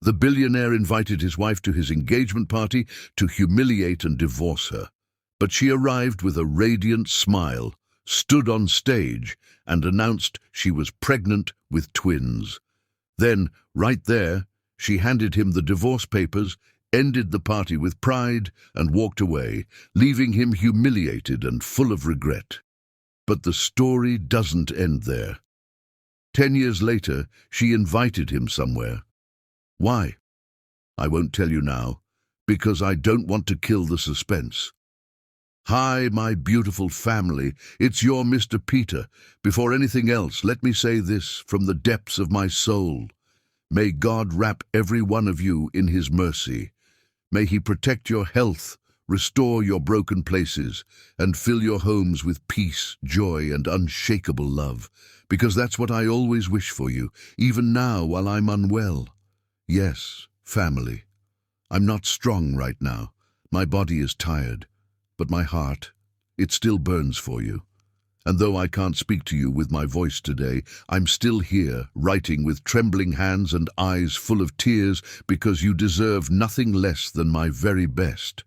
The billionaire invited his wife to his engagement party to humiliate and divorce her. But she arrived with a radiant smile, stood on stage, and announced she was pregnant with twins. Then, right there, she handed him the divorce papers, ended the party with pride, and walked away, leaving him humiliated and full of regret. But the story doesn't end there. 10 years later, she invited him somewhere. Why? I won't tell you now, because I don't want to kill the suspense. Hi, my beautiful family, it's your Mr. Peter. Before anything else, let me say this from the depths of my soul. May God wrap every one of you in his mercy. May he protect your health, restore your broken places, and fill your homes with peace, joy, and unshakable love, because that's what I always wish for you, even now while I'm unwell. Yes, family. I'm not strong right now. My body is tired, but my heart, it still burns for you. And though I can't speak to you with my voice today, I'm still here, writing with trembling hands and eyes full of tears, because you deserve nothing less than my very best.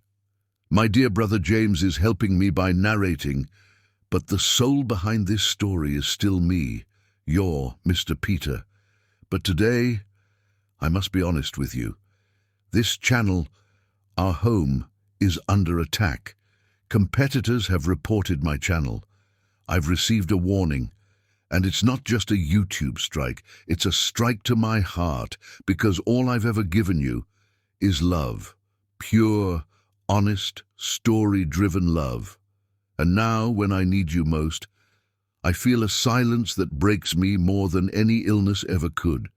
My dear brother James is helping me by narrating, but the soul behind this story is still me, your Mr. Peter. But today, I must be honest with you. This channel, our home, is under attack. Competitors have reported my channel. I've received a warning, and it's not just a YouTube strike, it's a strike to my heart, because all I've ever given you is love. Pure, honest, story-driven love. And now, when I need you most, I feel a silence that breaks me more than any illness ever could.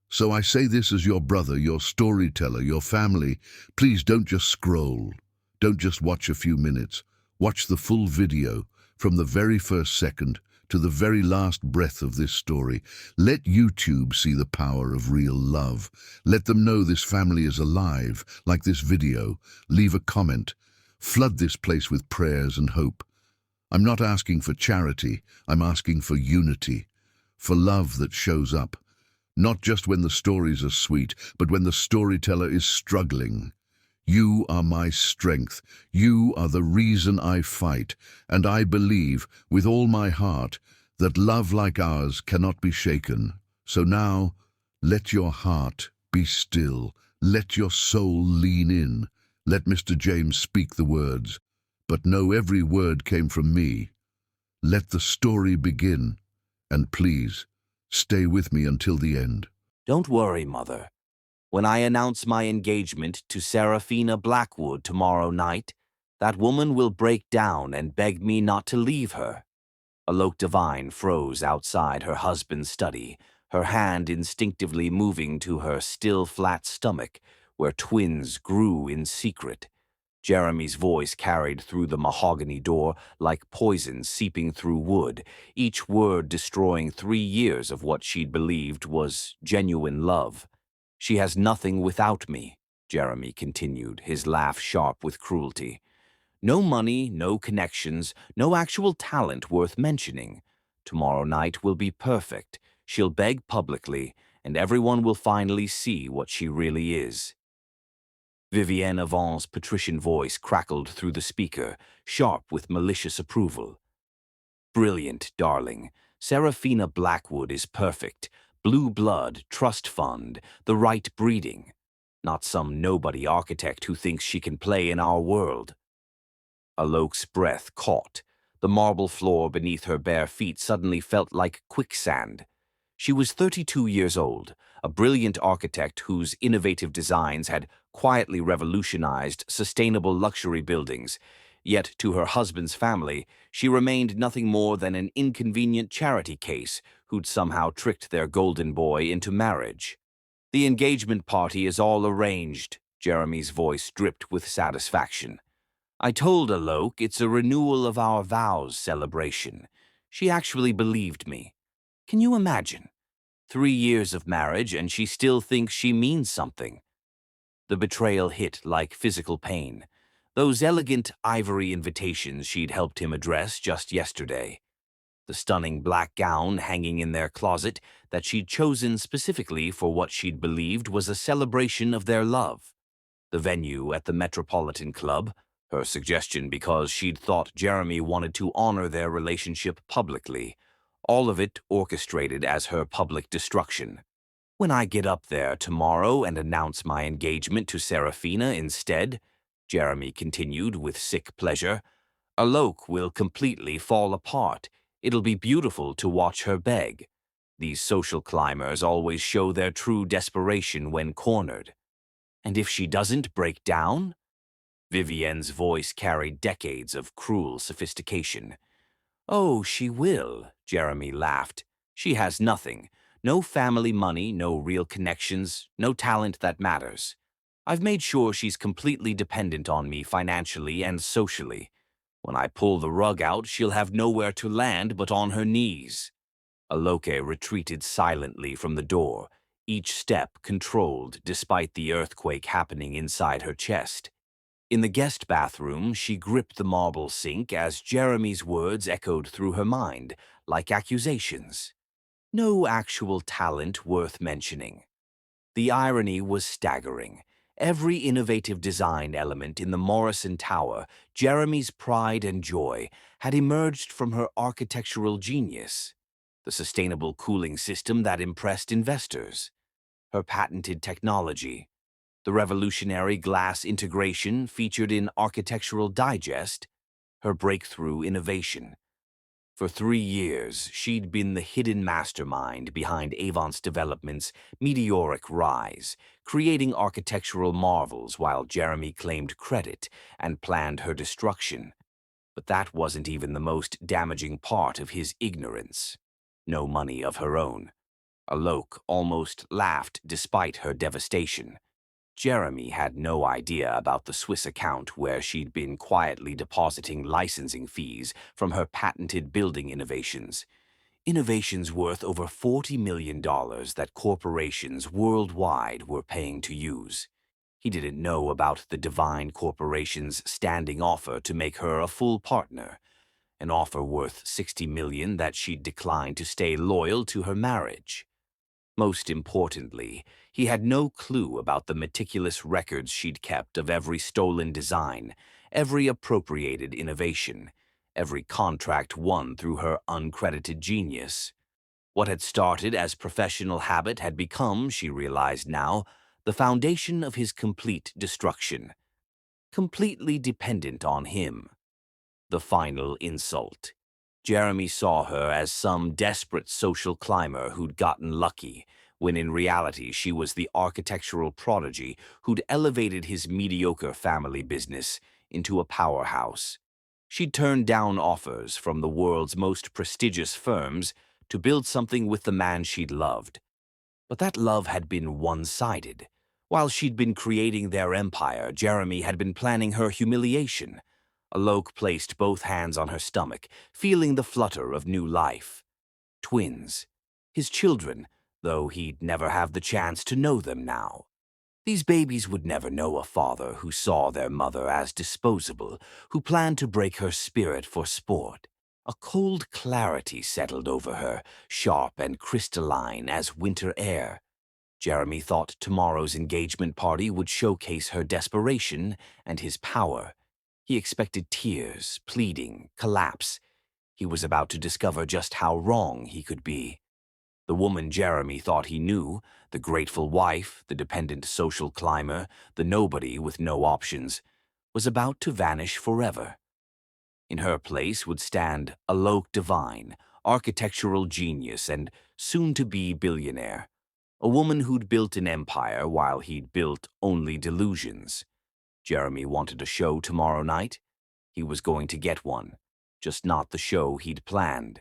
So I say this as your brother, your storyteller, your family. Please don't just scroll. Don't just watch a few minutes. Watch the full video, from the very first second to the very last breath of this story. Let YouTube see the power of real love. Let them know this family is alive, like this video. Leave a comment. Flood this place with prayers and hope. I'm not asking for charity. I'm asking for unity, for love that shows up. Not just when the stories are sweet, but when the storyteller is struggling. You are my strength. You are the reason I fight, and I believe, with all my heart, that love like ours cannot be shaken. So now, let your heart be still. Let your soul lean in. Let Mr. James speak the words, but know every word came from me. Let the story begin, and please, stay with me until the end. Don't worry, Mother. When I announce my engagement to Serafina Blackwood tomorrow night, that woman will break down and beg me not to leave her. Alok Devine froze outside her husband's study, her hand instinctively moving to her still flat stomach, where twins grew in secret. Jeremy's voice carried through the mahogany door like poison seeping through wood, each word destroying 3 years of what she'd believed was genuine love. She has nothing without me, Jeremy continued, his laugh sharp with cruelty. No money, no connections, no actual talent worth mentioning. Tomorrow night will be perfect. She'll beg publicly, and everyone will finally see what she really is. Vivienne Avant's patrician voice crackled through the speaker, sharp with malicious approval. Brilliant, darling. Serafina Blackwood is perfect. Blue blood, trust fund, the right breeding. Not some nobody architect who thinks she can play in our world. Alok's breath caught. The marble floor beneath her bare feet suddenly felt like quicksand. She was 32 years old, a brilliant architect whose innovative designs had quietly revolutionized sustainable luxury buildings. Yet to her husband's family, she remained nothing more than an inconvenient charity case who'd somehow tricked their golden boy into marriage. The engagement party is all arranged, Jeremy's voice dripped with satisfaction. I told Alok it's a renewal of our vows celebration. She actually believed me. Can you imagine? 3 years of marriage and she still thinks she means something. The betrayal hit like physical pain. Those elegant ivory invitations she'd helped him address just yesterday. the stunning black gown hanging in their closet that she'd chosen specifically for what she'd believed was a celebration of their love. The venue at the Metropolitan Club, her suggestion because she'd thought Jeremy wanted to honor their relationship publicly, all of it orchestrated as her public destruction. When I get up there tomorrow and announce my engagement to Serafina instead, Jeremy continued with sick pleasure, Alok will completely fall apart. It'll be beautiful to watch her beg. These social climbers always show their true desperation when cornered. And if she doesn't break down? Vivienne's voice carried decades of cruel sophistication. Oh, she will, Jeremy laughed. She has nothing. No family money, no real connections, no talent that matters. I've made sure she's completely dependent on me financially and socially. When I pull the rug out, she'll have nowhere to land but on her knees. Aloke retreated silently from the door, each step controlled despite the earthquake happening inside her chest. In the guest bathroom, she gripped the marble sink as Jeremy's words echoed through her mind, like accusations. No actual talent worth mentioning. The irony was staggering. Every innovative design element in the Morrison Tower, Jeremy's pride and joy, had emerged from her architectural genius. The sustainable cooling system that impressed investors, her patented technology, the revolutionary glass integration featured in Architectural Digest, her breakthrough innovation. For 3 years, she'd been the hidden mastermind behind Avance Development's meteoric rise, creating architectural marvels while Jeremy claimed credit and planned her destruction. But that wasn't even the most damaging part of his ignorance. No money of her own. Alok almost laughed despite her devastation. Jeremy had no idea about the Swiss account where she'd been quietly depositing licensing fees from her patented building innovations. Innovations worth over $40 million that corporations worldwide were paying to use. He didn't know about the Divine Corporation's standing offer to make her a full partner, an offer worth $60 million that she'd declined to stay loyal to her marriage. Most importantly, he had no clue about the meticulous records she'd kept of every stolen design, every appropriated innovation, every contract won through her uncredited genius. What had started as professional habit had become, she realized now, the foundation of his complete destruction. Completely dependent on him. The final insult. Jeremy saw her as some desperate social climber who'd gotten lucky, when in reality she was the architectural prodigy who'd elevated his mediocre family business into a powerhouse. She'd turned down offers from the world's most prestigious firms to build something with the man she'd loved. But that love had been one-sided. While she'd been creating their empire, Jeremy had been planning her humiliation. Alok placed both hands on her stomach, feeling the flutter of new life. Twins. His children, though he'd never have the chance to know them now. These babies would never know a father who saw their mother as disposable, who planned to break her spirit for sport. A cold clarity settled over her, sharp and crystalline as winter air. Jeremy thought tomorrow's engagement party would showcase her desperation and his power. He expected tears, pleading, collapse. He was about to discover just how wrong he could be. The woman Jeremy thought he knew, the grateful wife, the dependent social climber, the nobody with no options, was about to vanish forever. In her place would stand Alok Divine, architectural genius and soon-to-be billionaire, a woman who'd built an empire while he'd built only delusions. Jeremy wanted a show tomorrow night. He was going to get one, just not the show he'd planned.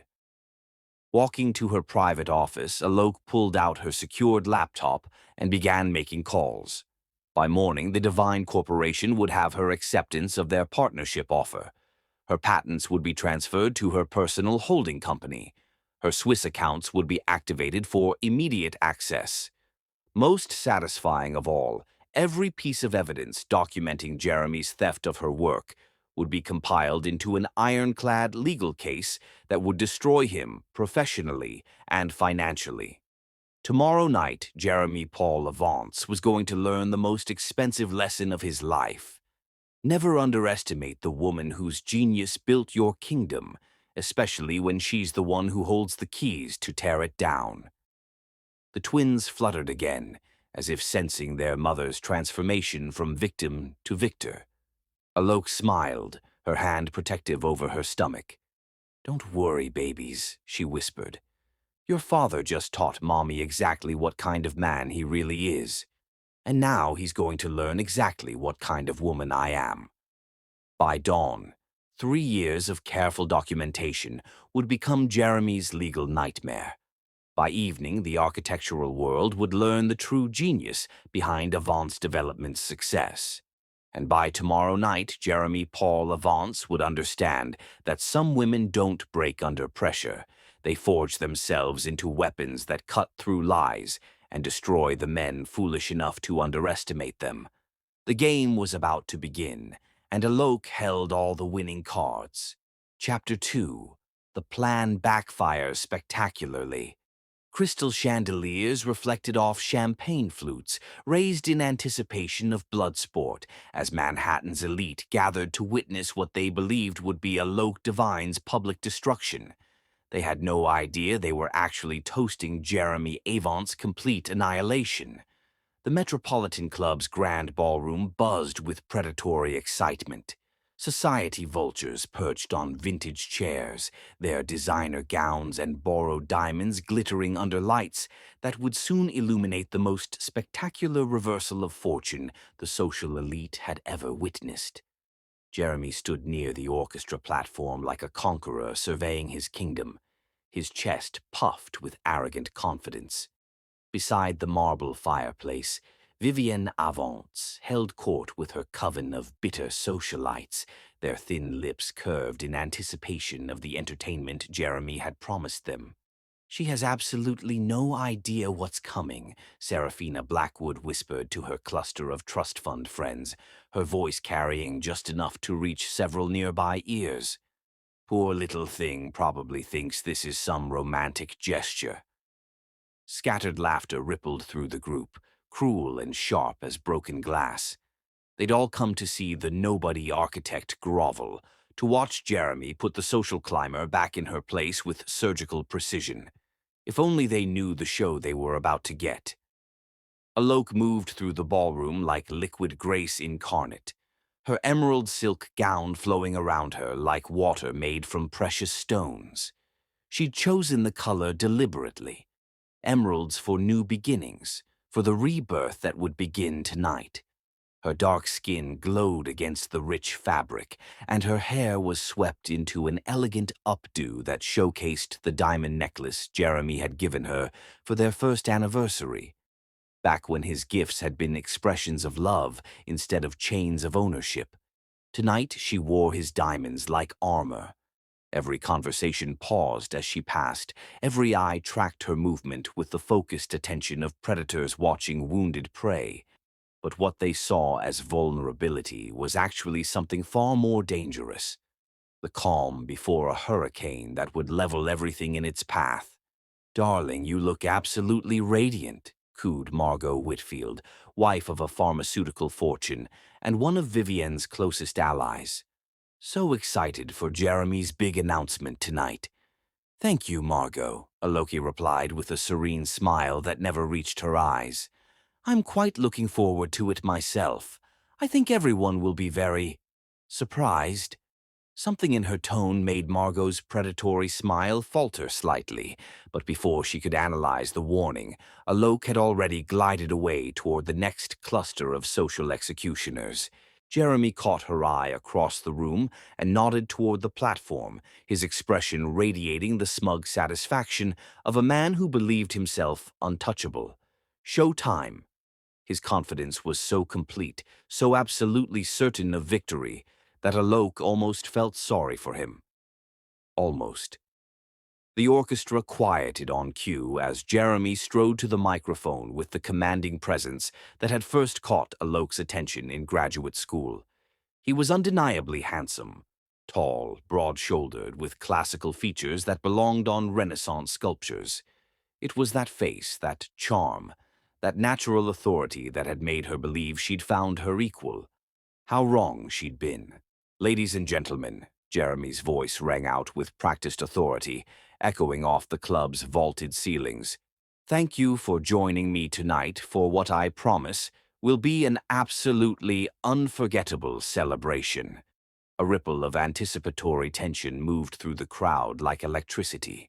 Walking to her private office, Alok pulled out her secured laptop and began making calls. By morning, the Divine Corporation would have her acceptance of their partnership offer. Her patents would be transferred to her personal holding company. Her Swiss accounts would be activated for immediate access. Most satisfying of all, every piece of evidence documenting Jeremy's theft of her work would be compiled into an ironclad legal case that would destroy him professionally and financially. Tomorrow night, Jeremy Paul Avance was going to learn the most expensive lesson of his life. Never underestimate the woman whose genius built your kingdom, especially when she's the one who holds the keys to tear it down. The twins fluttered again, as if sensing their mother's transformation from victim to victor. Alok smiled, her hand protective over her stomach. "Don't worry, babies," she whispered. "Your father just taught Mommy exactly what kind of man he really is. And now he's going to learn exactly what kind of woman I am." By dawn, 3 years of careful documentation would become Jeremy's legal nightmare. By evening, the architectural world would learn the true genius behind Avance Development's success. And by tomorrow night, Jeremy Paul Avance would understand that some women don't break under pressure. They forge themselves into weapons that cut through lies and destroy the men foolish enough to underestimate them. The game was about to begin, and Alok held all the winning cards. Chapter 2. The plan backfires spectacularly. Crystal chandeliers reflected off champagne flutes, raised in anticipation of blood sport, as Manhattan's elite gathered to witness what they believed would be Alok Devine's public destruction. They had no idea they were actually toasting Jeremy Avant's complete annihilation. The Metropolitan Club's grand ballroom buzzed with predatory excitement. Society vultures perched on vintage chairs, their designer gowns and borrowed diamonds glittering under lights that would soon illuminate the most spectacular reversal of fortune the social elite had ever witnessed. Jeremy stood near the orchestra platform like a conqueror surveying his kingdom, his chest puffed with arrogant confidence. Beside the marble fireplace, Vivienne Avance held court with her coven of bitter socialites, their thin lips curved in anticipation of the entertainment Jeremy had promised them. "She has absolutely no idea what's coming," Serafina Blackwood whispered to her cluster of trust fund friends, her voice carrying just enough to reach several nearby ears. "Poor little thing probably thinks this is some romantic gesture." Scattered laughter rippled through the group, cruel and sharp as broken glass. They'd all come to see the nobody architect grovel, to watch Jeremy put the social climber back in her place with surgical precision. If only they knew the show they were about to get. Alok moved through the ballroom like liquid grace incarnate, her emerald silk gown flowing around her like water made from precious stones. She'd chosen the color deliberately. Emeralds for new beginnings, for the rebirth that would begin tonight. Her dark skin glowed against the rich fabric, and her hair was swept into an elegant updo that showcased the diamond necklace Jeremy had given her for their first anniversary, back when his gifts had been expressions of love instead of chains of ownership. Tonight she wore his diamonds like armor. Every conversation paused as she passed, every eye tracked her movement with the focused attention of predators watching wounded prey. But what they saw as vulnerability was actually something far more dangerous. The calm before a hurricane that would level everything in its path. "Darling, you look absolutely radiant," cooed Margot Whitfield, wife of a pharmaceutical fortune and one of Vivienne's closest allies. "So excited for Jeremy's big announcement tonight." "Thank you, Margot," Aloki replied with a serene smile that never reached her eyes. "I'm quite looking forward to it myself. I think everyone will be very surprised." Something in her tone made Margot's predatory smile falter slightly, but before she could analyze the warning, Alok had already glided away toward the next cluster of social executioners. Jeremy caught her eye across the room and nodded toward the platform, his expression radiating the smug satisfaction of a man who believed himself untouchable. "Show time." His confidence was so complete, so absolutely certain of victory, that Alok almost felt sorry for him. Almost. The orchestra quieted on cue as Jeremy strode to the microphone with the commanding presence that had first caught Alok's attention in graduate school. He was undeniably handsome, tall, broad-shouldered, with classical features that belonged on Renaissance sculptures. It was that face, that charm, that natural authority that had made her believe she'd found her equal. How wrong she'd been. "Ladies and gentlemen," Jeremy's voice rang out with practiced authority, echoing off the club's vaulted ceilings. "Thank you for joining me tonight for what I promise will be an absolutely unforgettable celebration." A ripple of anticipatory tension moved through the crowd like electricity.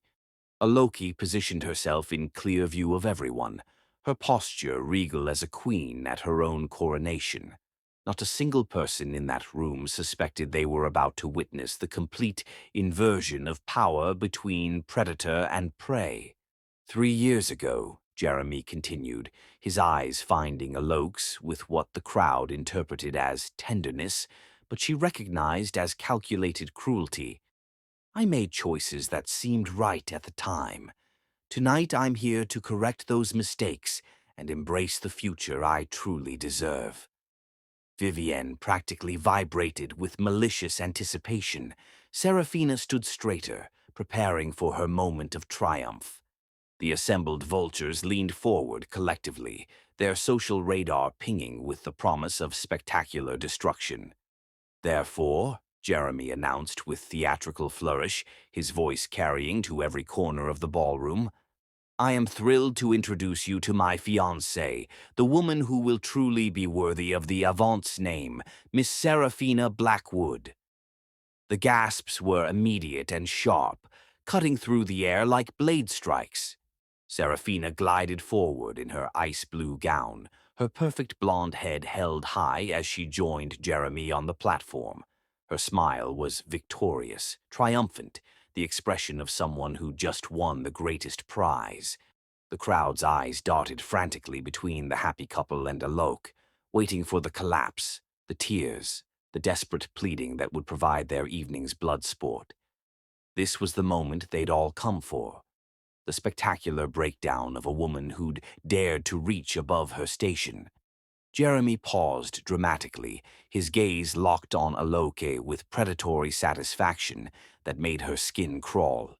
Aloki positioned herself in clear view of everyone, her posture regal as a queen at her own coronation. Not a single person in that room suspected they were about to witness the complete inversion of power between predator and prey. 3 years ago, Jeremy continued, his eyes finding Alok's with what the crowd interpreted as tenderness, but she recognized as calculated cruelty. "I made choices that seemed right at the time. Tonight I'm here to correct those mistakes and embrace the future I truly deserve." Vivienne practically vibrated with malicious anticipation. Serafina stood straighter, preparing for her moment of triumph. The assembled vultures leaned forward collectively, their social radar pinging with the promise of spectacular destruction. "Therefore," Jeremy announced with theatrical flourish, his voice carrying to every corner of the ballroom, "I am thrilled to introduce you to my fiancée, the woman who will truly be worthy of the Avant's name, Miss Serafina Blackwood." The gasps were immediate and sharp, cutting through the air like blade strikes. Serafina glided forward in her ice-blue gown, her perfect blonde head held high as she joined Jeremy on the platform. Her smile was victorious, triumphant, the expression of someone who just won the greatest prize. The crowd's eyes darted frantically between the happy couple and Alok, waiting for the collapse, the tears, the desperate pleading that would provide their evening's blood sport. This was the moment they'd all come for. The spectacular breakdown of a woman who'd dared to reach above her station. Jeremy paused dramatically, his gaze locked on Aloke with predatory satisfaction that made her skin crawl.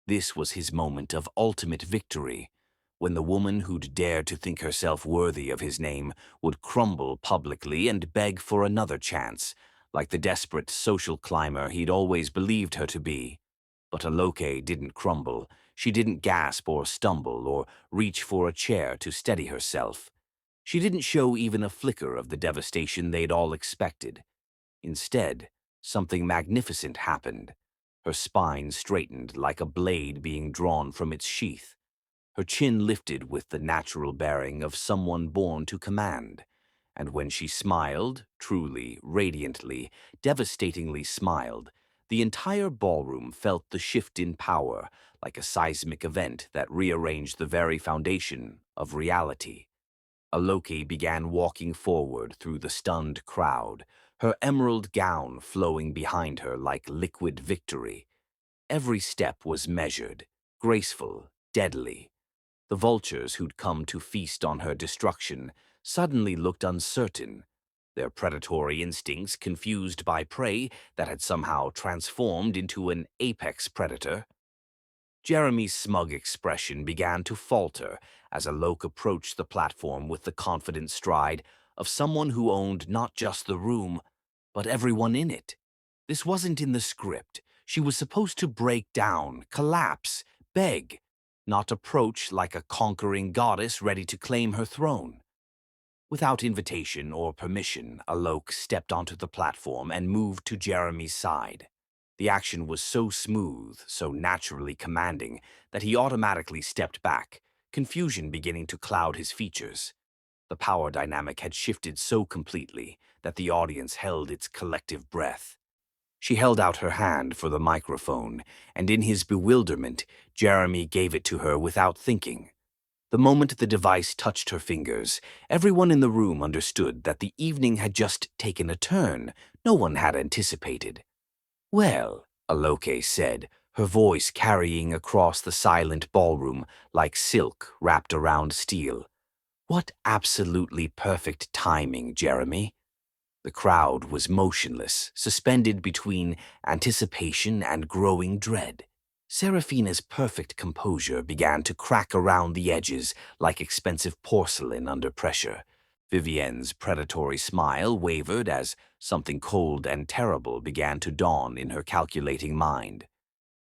This was his moment of ultimate victory, when the woman who'd dared to think herself worthy of his name would crumble publicly and beg for another chance, like the desperate social climber he'd always believed her to be. But Aloke didn't crumble. She didn't gasp or stumble or reach for a chair to steady herself. She didn't show even a flicker of the devastation they'd all expected. Instead, something magnificent happened. Her spine straightened like a blade being drawn from its sheath. Her chin lifted with the natural bearing of someone born to command. And when she smiled, truly, radiantly, devastatingly smiled, the entire ballroom felt the shift in power, like a seismic event that rearranged the very foundation of reality. Aloke began walking forward through the stunned crowd, her emerald gown flowing behind her like liquid victory. Every step was measured, graceful, deadly. The vultures who'd come to feast on her destruction suddenly looked uncertain, their predatory instincts confused by prey that had somehow transformed into an apex predator. Jeremy's smug expression began to falter as Alok approached the platform with the confident stride of someone who owned not just the room, but everyone in it. This wasn't in the script. She was supposed to break down, collapse, beg, not approach like a conquering goddess ready to claim her throne. Without invitation or permission, Alok stepped onto the platform and moved to Jeremy's side. The action was so smooth, so naturally commanding, that he automatically stepped back, confusion beginning to cloud his features. The power dynamic had shifted so completely that the audience held its collective breath. She held out her hand for the microphone, and in his bewilderment, Jeremy gave it to her without thinking. The moment the device touched her fingers, everyone in the room understood that the evening had just taken a turn no one had anticipated. "Well," Aloke said, her voice carrying across the silent ballroom like silk wrapped around steel. "What absolutely perfect timing, Jeremy." The crowd was motionless, suspended between anticipation and growing dread. Serafina's perfect composure began to crack around the edges like expensive porcelain under pressure. Vivienne's predatory smile wavered as something cold and terrible began to dawn in her calculating mind.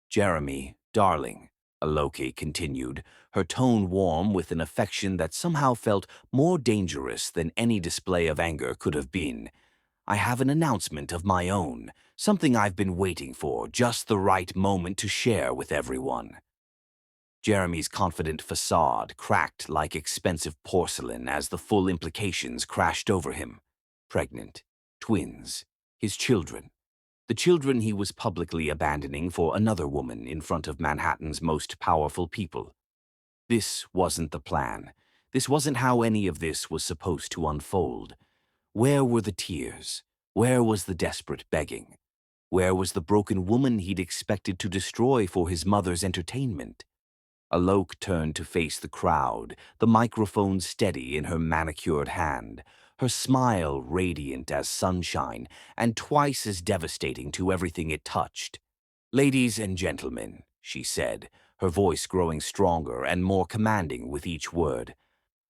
"Jeremy, darling," Aloke continued, her tone warm with an affection that somehow felt more dangerous than any display of anger could have been. "I have an announcement of my own, something I've been waiting for, just the right moment to share with everyone." Jeremy's confident facade cracked like expensive porcelain as the full implications crashed over him. Pregnant, twins, his children. The children he was publicly abandoning for another woman in front of Manhattan's most powerful people. This wasn't the plan. This wasn't how any of this was supposed to unfold. Where were the tears? Where was the desperate begging? Where was the broken woman he'd expected to destroy for his mother's entertainment? Alok turned to face the crowd, the microphone steady in her manicured hand, her smile radiant as sunshine and twice as devastating to everything it touched. "Ladies and gentlemen," she said, her voice growing stronger and more commanding with each word,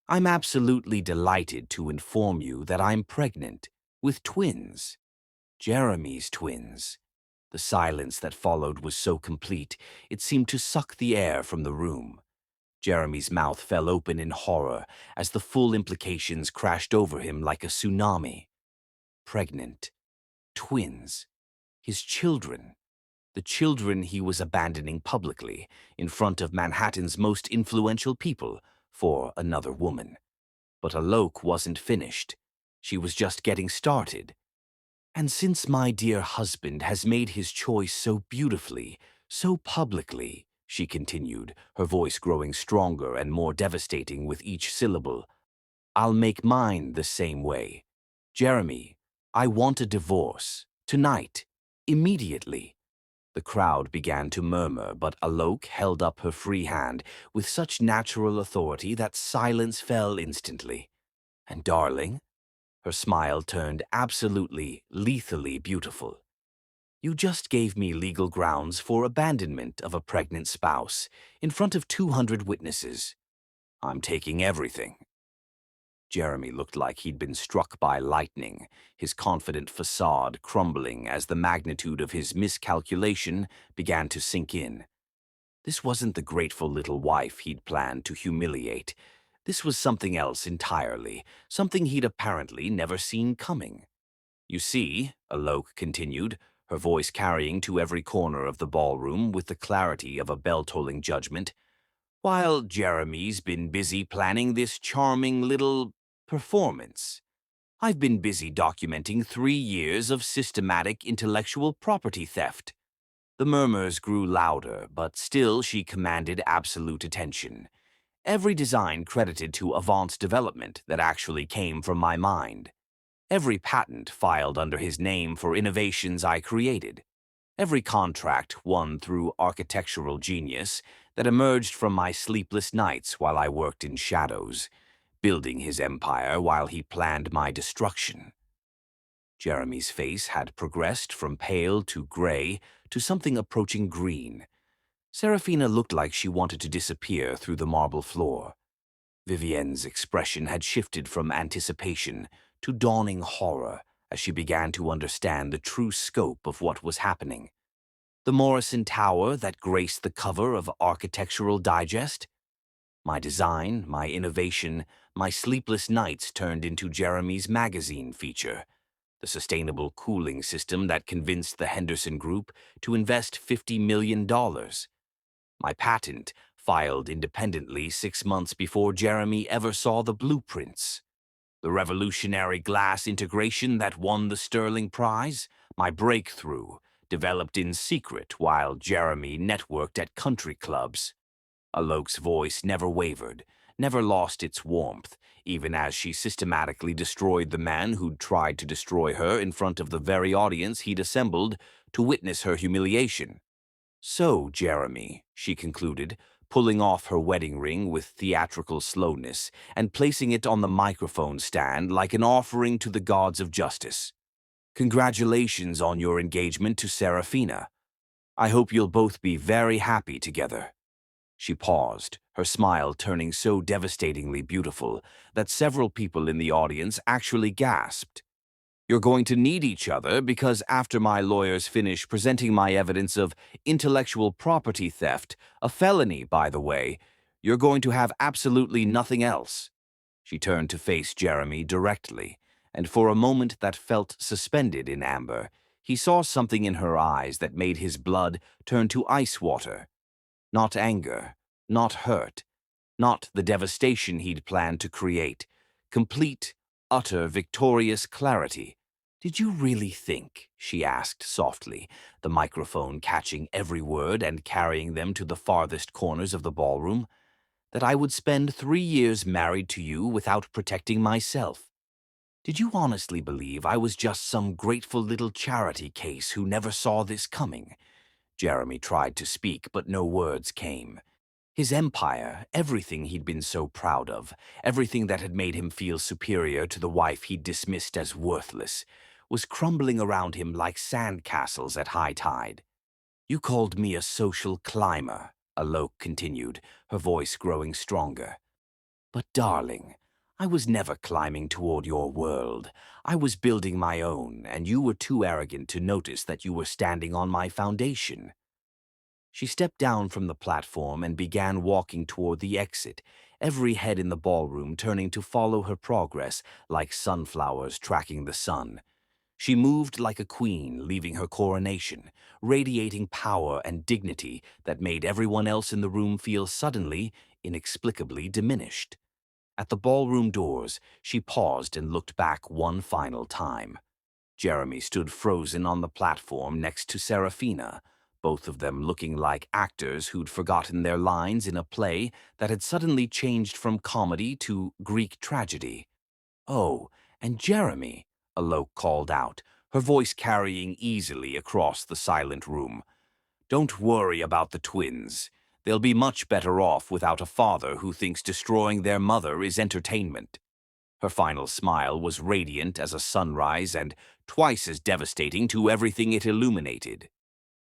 "I'm absolutely delighted to inform you that I'm pregnant with twins. Jeremy's twins." The silence that followed was so complete, it seemed to suck the air from the room. Jeremy's mouth fell open in horror as the full implications crashed over him like a tsunami. Pregnant. Twins. His children. The children he was abandoning publicly, in front of Manhattan's most influential people, for another woman. But Alok wasn't finished. She was just getting started. "And since my dear husband has made his choice so beautifully, so publicly," she continued, her voice growing stronger and more devastating with each syllable, "I'll make mine the same way. Jeremy, I want a divorce. Tonight. Immediately." The crowd began to murmur, but Alok held up her free hand with such natural authority that silence fell instantly. "And darling," her smile turned absolutely, lethally beautiful, "you just gave me legal grounds for abandonment of a pregnant spouse in front of 200 witnesses. I'm taking everything." Jeremy looked like he'd been struck by lightning, his confident facade crumbling as the magnitude of his miscalculation began to sink in. This wasn't the grateful little wife he'd planned to humiliate. This was something else entirely, something he'd apparently never seen coming. "You see," Alok continued, her voice carrying to every corner of the ballroom with the clarity of a bell-tolling judgment, "while Jeremy's been busy planning this charming little performance, I've been busy documenting 3 years of systematic intellectual property theft." The murmurs grew louder, but still she commanded absolute attention. "Every design credited to Avant's development that actually came from my mind. Every patent filed under his name for innovations I created. Every contract won through architectural genius that emerged from my sleepless nights while I worked in shadows, building his empire while he planned my destruction." Jeremy's face had progressed from pale to gray to something approaching green. Serafina looked like she wanted to disappear through the marble floor. Vivienne's expression had shifted from anticipation to dawning horror as she began to understand the true scope of what was happening. The Morrison Tower that graced the cover of Architectural Digest? My design, my innovation, my sleepless nights turned into Jeremy's magazine feature. The sustainable cooling system that convinced the Henderson Group to invest $50 million. My patent, filed independently 6 months before Jeremy ever saw the blueprints. The revolutionary glass integration that won the Sterling Prize. My breakthrough, developed in secret while Jeremy networked at country clubs. Alok's voice never wavered, never lost its warmth, even as she systematically destroyed the man who'd tried to destroy her in front of the very audience he'd assembled to witness her humiliation. "So, Jeremy," she concluded, pulling off her wedding ring with theatrical slowness and placing it on the microphone stand like an offering to the gods of justice. Congratulations on your engagement to Serafina. I hope you'll both be very happy together." She paused, her smile turning so devastatingly beautiful that several people in the audience actually gasped. "You're going to need each other because after my lawyers finish presenting my evidence of intellectual property theft, a felony, by the way, you're going to have absolutely nothing else." She turned to face Jeremy directly, and for a moment that felt suspended in Amber, he saw something in her eyes that made his blood turn to ice water. Not anger, not hurt, not the devastation he'd planned to create. Complete, utter, victorious clarity. "Did you really think," she asked softly, the microphone catching every word and carrying them to the farthest corners of the ballroom, "that I would spend 3 years married to you without protecting myself? Did you honestly believe I was just some grateful little charity case who never saw this coming?" Jeremy tried to speak, but no words came. His empire, everything he'd been so proud of, everything that had made him feel superior to the wife he'd dismissed as worthless, was crumbling around him like sand castles at high tide. "You called me a social climber," Alok continued, her voice growing stronger. "But darling, I was never climbing toward your world. I was building my own, and you were too arrogant to notice that you were standing on my foundation." She stepped down from the platform and began walking toward the exit, every head in the ballroom turning to follow her progress like sunflowers tracking the sun. She moved like a queen leaving her coronation, radiating power and dignity that made everyone else in the room feel suddenly, inexplicably diminished. At the ballroom doors, she paused and looked back one final time. Jeremy stood frozen on the platform next to Serafina, both of them looking like actors who'd forgotten their lines in a play that had suddenly changed from comedy to Greek tragedy. "Oh, and Jeremy," Alok called out, her voice carrying easily across the silent room. "Don't worry about the twins. They'll be much better off without a father who thinks destroying their mother is entertainment." Her final smile was radiant as a sunrise and twice as devastating to everything it illuminated.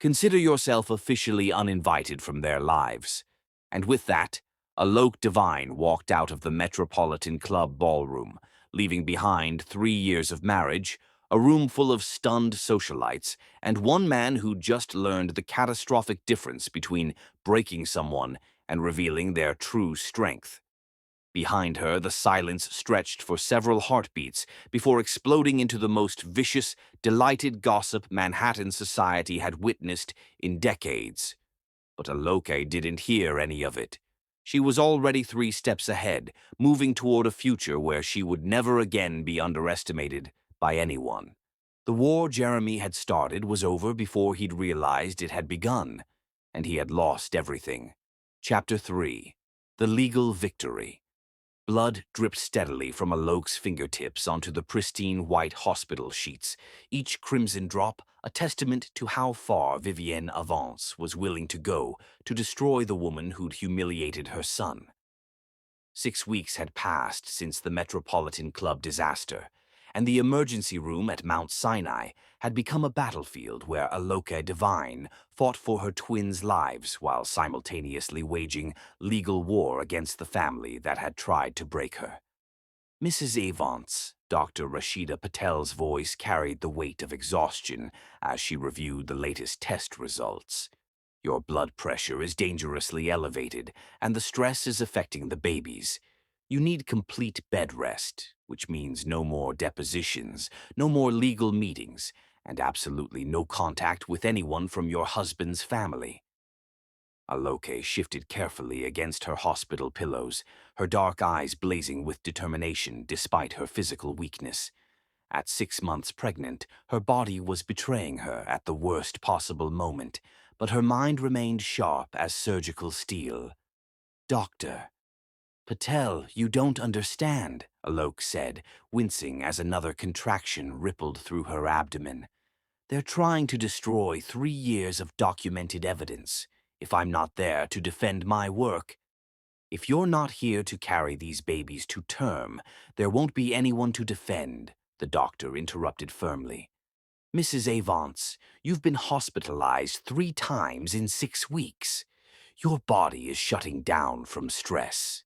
"Consider yourself officially uninvited from their lives." And with that, Alok Devine walked out of the Metropolitan Club ballroom, leaving behind 3 years of marriage, a room full of stunned socialites, and one man who'd just learned the catastrophic difference between breaking someone and revealing their true strength. Behind her, the silence stretched for several heartbeats before exploding into the most vicious, delighted gossip Manhattan society had witnessed in decades. But Aloke didn't hear any of it. She was already 3 steps ahead, moving toward a future where she would never again be underestimated by anyone. The war Jeremy had started was over before he'd realized it had begun, and he had lost everything. Chapter 3. The Legal Victory. Blood dripped steadily from Alok's fingertips onto the pristine white hospital sheets, each crimson drop a testament to how far Vivienne Avance was willing to go to destroy the woman who'd humiliated her son. 6 weeks had passed since the Metropolitan Club disaster, and the emergency room at Mount Sinai had become a battlefield where Aloke Devine fought for her twins' lives while simultaneously waging legal war against the family that had tried to break her. "Mrs. Avance," Dr. Rashida Patel's voice carried the weight of exhaustion as she reviewed the latest test results. "Your blood pressure is dangerously elevated, and the stress is affecting the babies. You need complete bed rest, which means no more depositions, no more legal meetings, and absolutely no contact with anyone from your husband's family." Aloke shifted carefully against her hospital pillows, her dark eyes blazing with determination despite her physical weakness. At 6 months pregnant, her body was betraying her at the worst possible moment, but her mind remained sharp as surgical steel. "Doctor." "Patel, you don't understand," Alok said, wincing as another contraction rippled through her abdomen. "They're trying to destroy 3 years of documented evidence, if I'm not there to defend my work. If you're not here to carry these babies to term, there won't be anyone to defend," the doctor interrupted firmly. Mrs. Avance, you've been hospitalized 3 times in 6 weeks. Your body is shutting down from stress.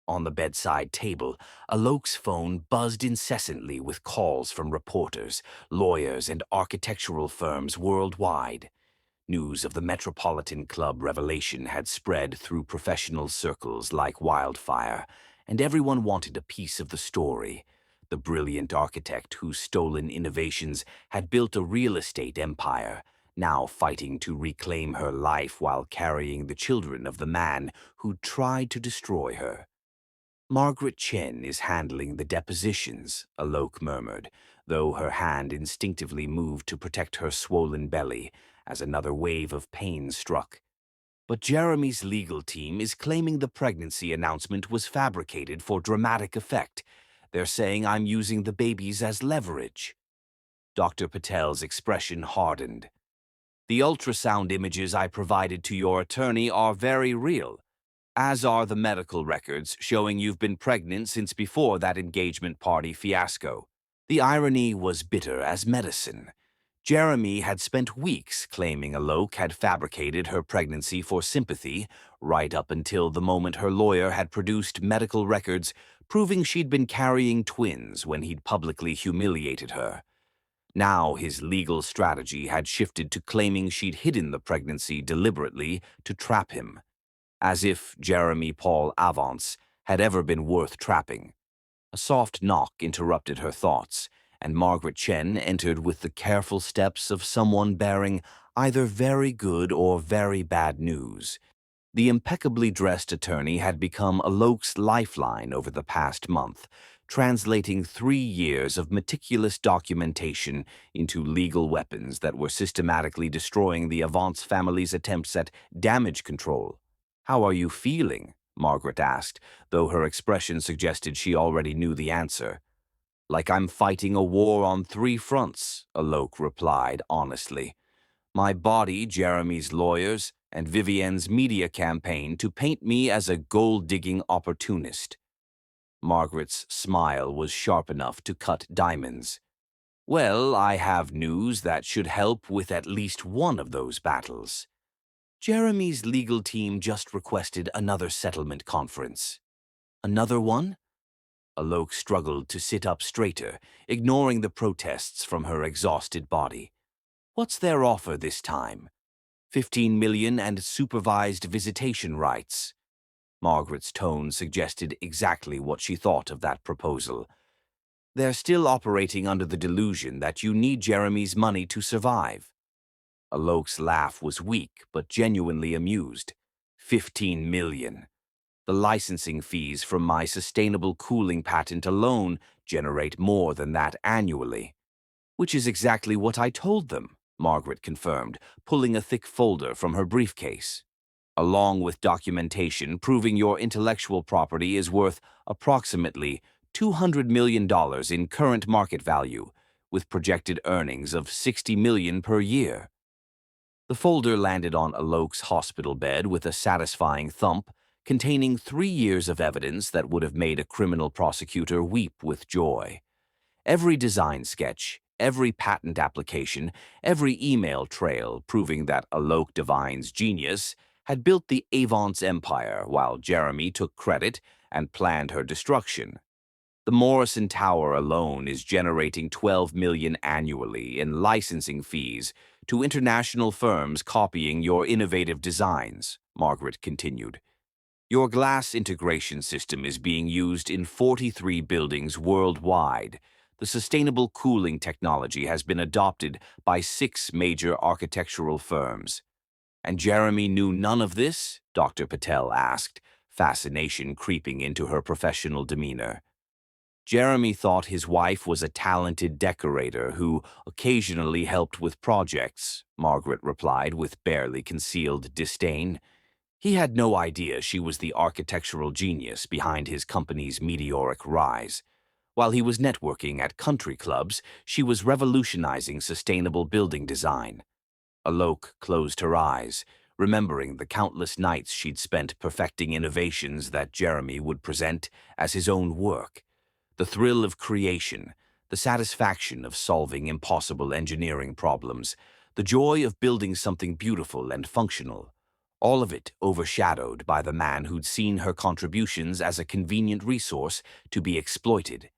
On the bedside table, Alok's phone buzzed incessantly with calls from reporters, lawyers, and architectural firms worldwide. News of the Metropolitan Club revelation had spread through professional circles like wildfire, and everyone wanted a piece of the story. The brilliant architect whose stolen innovations had built a real estate empire, now fighting to reclaim her life while carrying the children of the man who tried to destroy her. Margaret Chen is handling the depositions, Alok murmured, though her hand instinctively moved to protect her swollen belly as another wave of pain struck. But Jeremy's legal team is claiming the pregnancy announcement was fabricated for dramatic effect. They're saying I'm using the babies as leverage. Dr. Patel's expression hardened. The ultrasound images I provided to your attorney are very real, as are the medical records showing you've been pregnant since before that engagement party fiasco. The irony was bitter as medicine. Jeremy had spent weeks claiming Alok had fabricated her pregnancy for sympathy, right up until the moment her lawyer had produced medical records proving she'd been carrying twins when he'd publicly humiliated her. Now his legal strategy had shifted to claiming she'd hidden the pregnancy deliberately to trap him, as if Jeremy Paul Avance had ever been worth trapping. A soft knock interrupted her thoughts, and Margaret Chen entered with the careful steps of someone bearing either very good or very bad news. The impeccably dressed attorney had become Alok's lifeline over the past month, translating 3 years of meticulous documentation into legal weapons that were systematically destroying the Avance family's attempts at damage control. "How are you feeling?" Margaret asked, though her expression suggested she already knew the answer. "Like I'm fighting a war on 3 fronts," Alok replied honestly. "My body, Jeremy's lawyers, and Vivienne's media campaign to paint me as a gold-digging opportunist." Margaret's smile was sharp enough to cut diamonds. "Well, I have news that should help with at least one of those battles. Jeremy's legal team just requested another settlement conference." "Another one?" Alok struggled to sit up straighter, ignoring the protests from her exhausted body. "What's their offer this time? 15 million and supervised visitation rights." Margaret's tone suggested exactly what she thought of that proposal. "They're still operating under the delusion that you need Jeremy's money to survive." Alok's laugh was weak but genuinely amused. 15 million. The licensing fees from my sustainable cooling patent alone generate more than that annually. "Which is exactly what I told them," Margaret confirmed, pulling a thick folder from her briefcase. "Along with documentation proving your intellectual property is worth approximately $200 million in current market value, with projected earnings of $60 million per year." The folder landed on Alok's hospital bed with a satisfying thump, containing 3 years of evidence that would have made a criminal prosecutor weep with joy. Every design sketch, every patent application, every email trail proving that Alok Devine's genius had built the Avance empire while Jeremy took credit and planned her destruction. The Morrison Tower alone is generating $12 million annually in licensing fees to international firms copying your innovative designs, Margaret continued. Your glass integration system is being used in 43 buildings worldwide. The sustainable cooling technology has been adopted by 6 major architectural firms. "And Jeremy knew none of this?" Dr. Patel asked, fascination creeping into her professional demeanor. "Jeremy thought his wife was a talented decorator who occasionally helped with projects," Margaret replied with barely concealed disdain. "He had no idea she was the architectural genius behind his company's meteoric rise. While he was networking at country clubs, she was revolutionizing sustainable building design." Alok closed her eyes, remembering the countless nights she'd spent perfecting innovations that Jeremy would present as his own work. The thrill of creation, the satisfaction of solving impossible engineering problems, the joy of building something beautiful and functional. All of it overshadowed by the man who'd seen her contributions as a convenient resource to be exploited.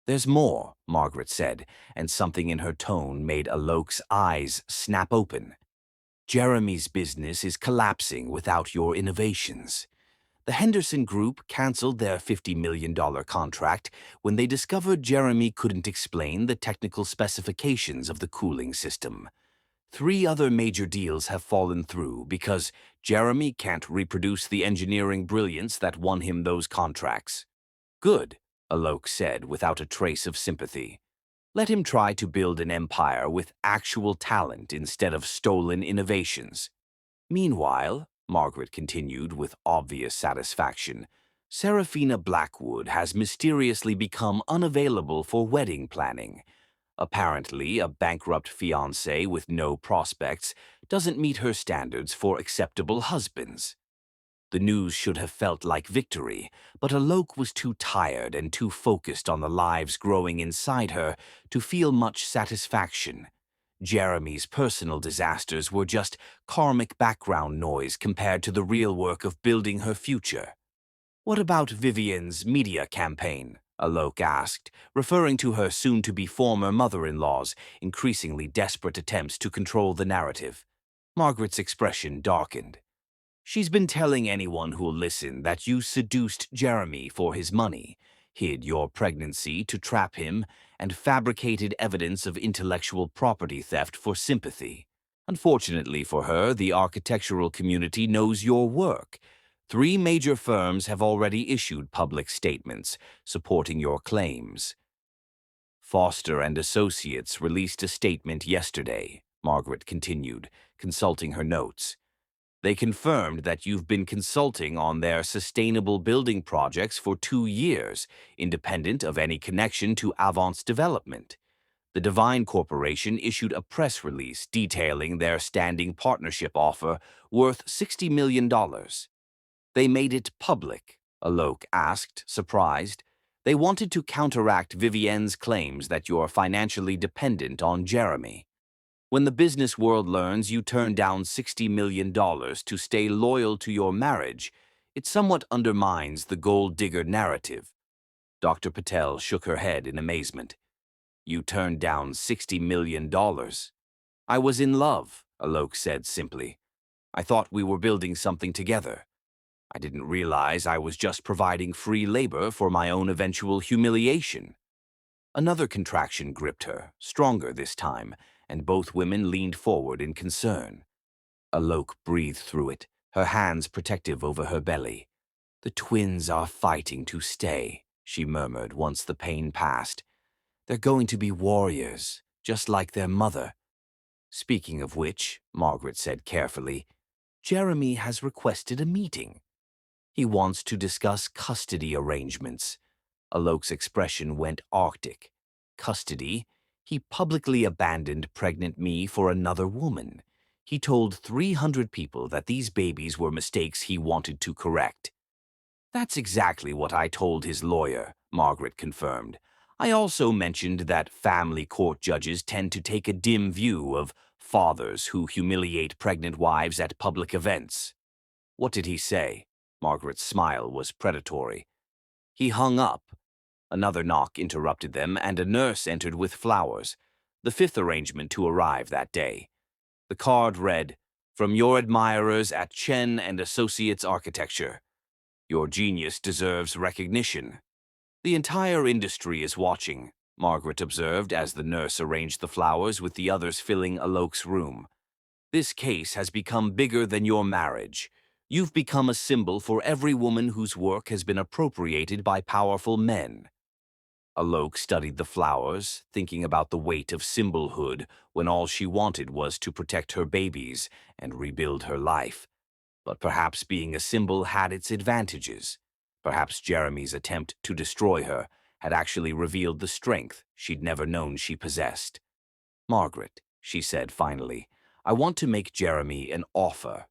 "There's more," Margaret said, and something in her tone made Alok's eyes snap open. "Jeremy's business is collapsing without your innovations." The Henderson Group canceled their $50 million contract when they discovered Jeremy couldn't explain the technical specifications of the cooling system. 3 other major deals have fallen through because Jeremy can't reproduce the engineering brilliance that won him those contracts. "Good," Alok said without a trace of sympathy. "Let him try to build an empire with actual talent instead of stolen innovations." Meanwhile, Margaret continued with obvious satisfaction, Serafina Blackwood has mysteriously become unavailable for wedding planning. Apparently, a bankrupt fiancé with no prospects doesn't meet her standards for acceptable husbands. The news should have felt like victory, but Alok was too tired and too focused on the lives growing inside her to feel much satisfaction. Jeremy's personal disasters were just karmic background noise compared to the real work of building her future. "What about Vivian's media campaign?" Alok asked, referring to her soon-to-be former mother-in-law's increasingly desperate attempts to control the narrative. Margaret's expression darkened. "She's been telling anyone who'll listen that you seduced Jeremy for his money, hid your pregnancy to trap him, and fabricated evidence of intellectual property theft for sympathy. Unfortunately for her, the architectural community knows your work. 3 major firms have already issued public statements supporting your claims." "Foster and Associates released a statement yesterday," Margaret continued, consulting her notes. "They confirmed that you've been consulting on their sustainable building projects for 2 years, independent of any connection to Avant's development. The Divine Corporation issued a press release detailing their standing partnership offer worth $60 million. "They made it public?" Alok asked, surprised. "They wanted to counteract Vivienne's claims that you're financially dependent on Jeremy. When the business world learns you turned down $60 million to stay loyal to your marriage, it somewhat undermines the gold digger narrative." Dr. Patel shook her head in amazement. "You turned down $60 million. "I was in love," Alok said simply. "I thought we were building something together. I didn't realize I was just providing free labor for my own eventual humiliation." Another contraction gripped her, stronger this time, and both women leaned forward in concern. Alok breathed through it, her hands protective over her belly. "The twins are fighting to stay," she murmured once the pain passed. "They're going to be warriors, just like their mother." "Speaking of which," Margaret said carefully, "Jeremy has requested a meeting. He wants to discuss custody arrangements." Alok's expression went arctic. "Custody? He publicly abandoned pregnant me for another woman. He told 300 people that these babies were mistakes he wanted to correct." "That's exactly what I told his lawyer," Margaret confirmed. "I also mentioned that family court judges tend to take a dim view of fathers who humiliate pregnant wives at public events." "What did he say?" Margaret's smile was predatory. He hung up. Another knock interrupted them, and a nurse entered with flowers, the 5th arrangement to arrive that day. The card read, "From your admirers at Chen and Associates Architecture. Your genius deserves recognition." "The entire industry is watching," Margaret observed as the nurse arranged the flowers with the others filling Alok's room. "This case has become bigger than your marriage. You've become a symbol for every woman whose work has been appropriated by powerful men." Alok studied the flowers, thinking about the weight of symbolhood when all she wanted was to protect her babies and rebuild her life. But perhaps being a symbol had its advantages. Perhaps Jeremy's attempt to destroy her had actually revealed the strength she'd never known she possessed. "Margaret," she said finally, "I want to make Jeremy an offer.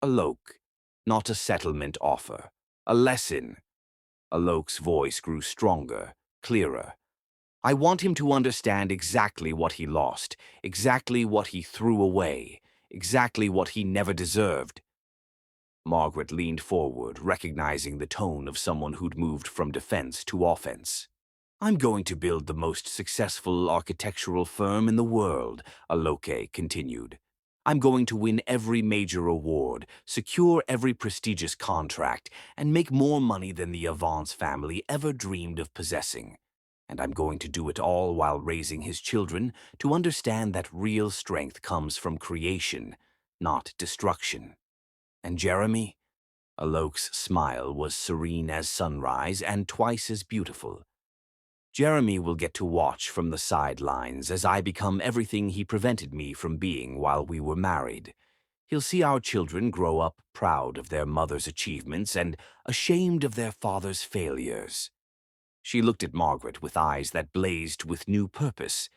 Alok, not a settlement offer. A lesson." Alok's voice grew stronger, clearer. I want him to understand exactly what he lost, exactly what he threw away, exactly what he never deserved. Margaret leaned forward, recognizing the tone of someone who'd moved from defense to offense. I'm going to build the most successful architectural firm in the world, Aloke continued. I'm going to win every major award, secure every prestigious contract, and make more money than the Avance family ever dreamed of possessing. And I'm going to do it all while raising his children to understand that real strength comes from creation, not destruction. And Jeremy? Alok's smile was serene as sunrise and twice as beautiful. Jeremy will get to watch from the sidelines as I become everything he prevented me from being while we were married. He'll see our children grow up proud of their mother's achievements and ashamed of their father's failures. She looked at Margaret with eyes that blazed with new purpose.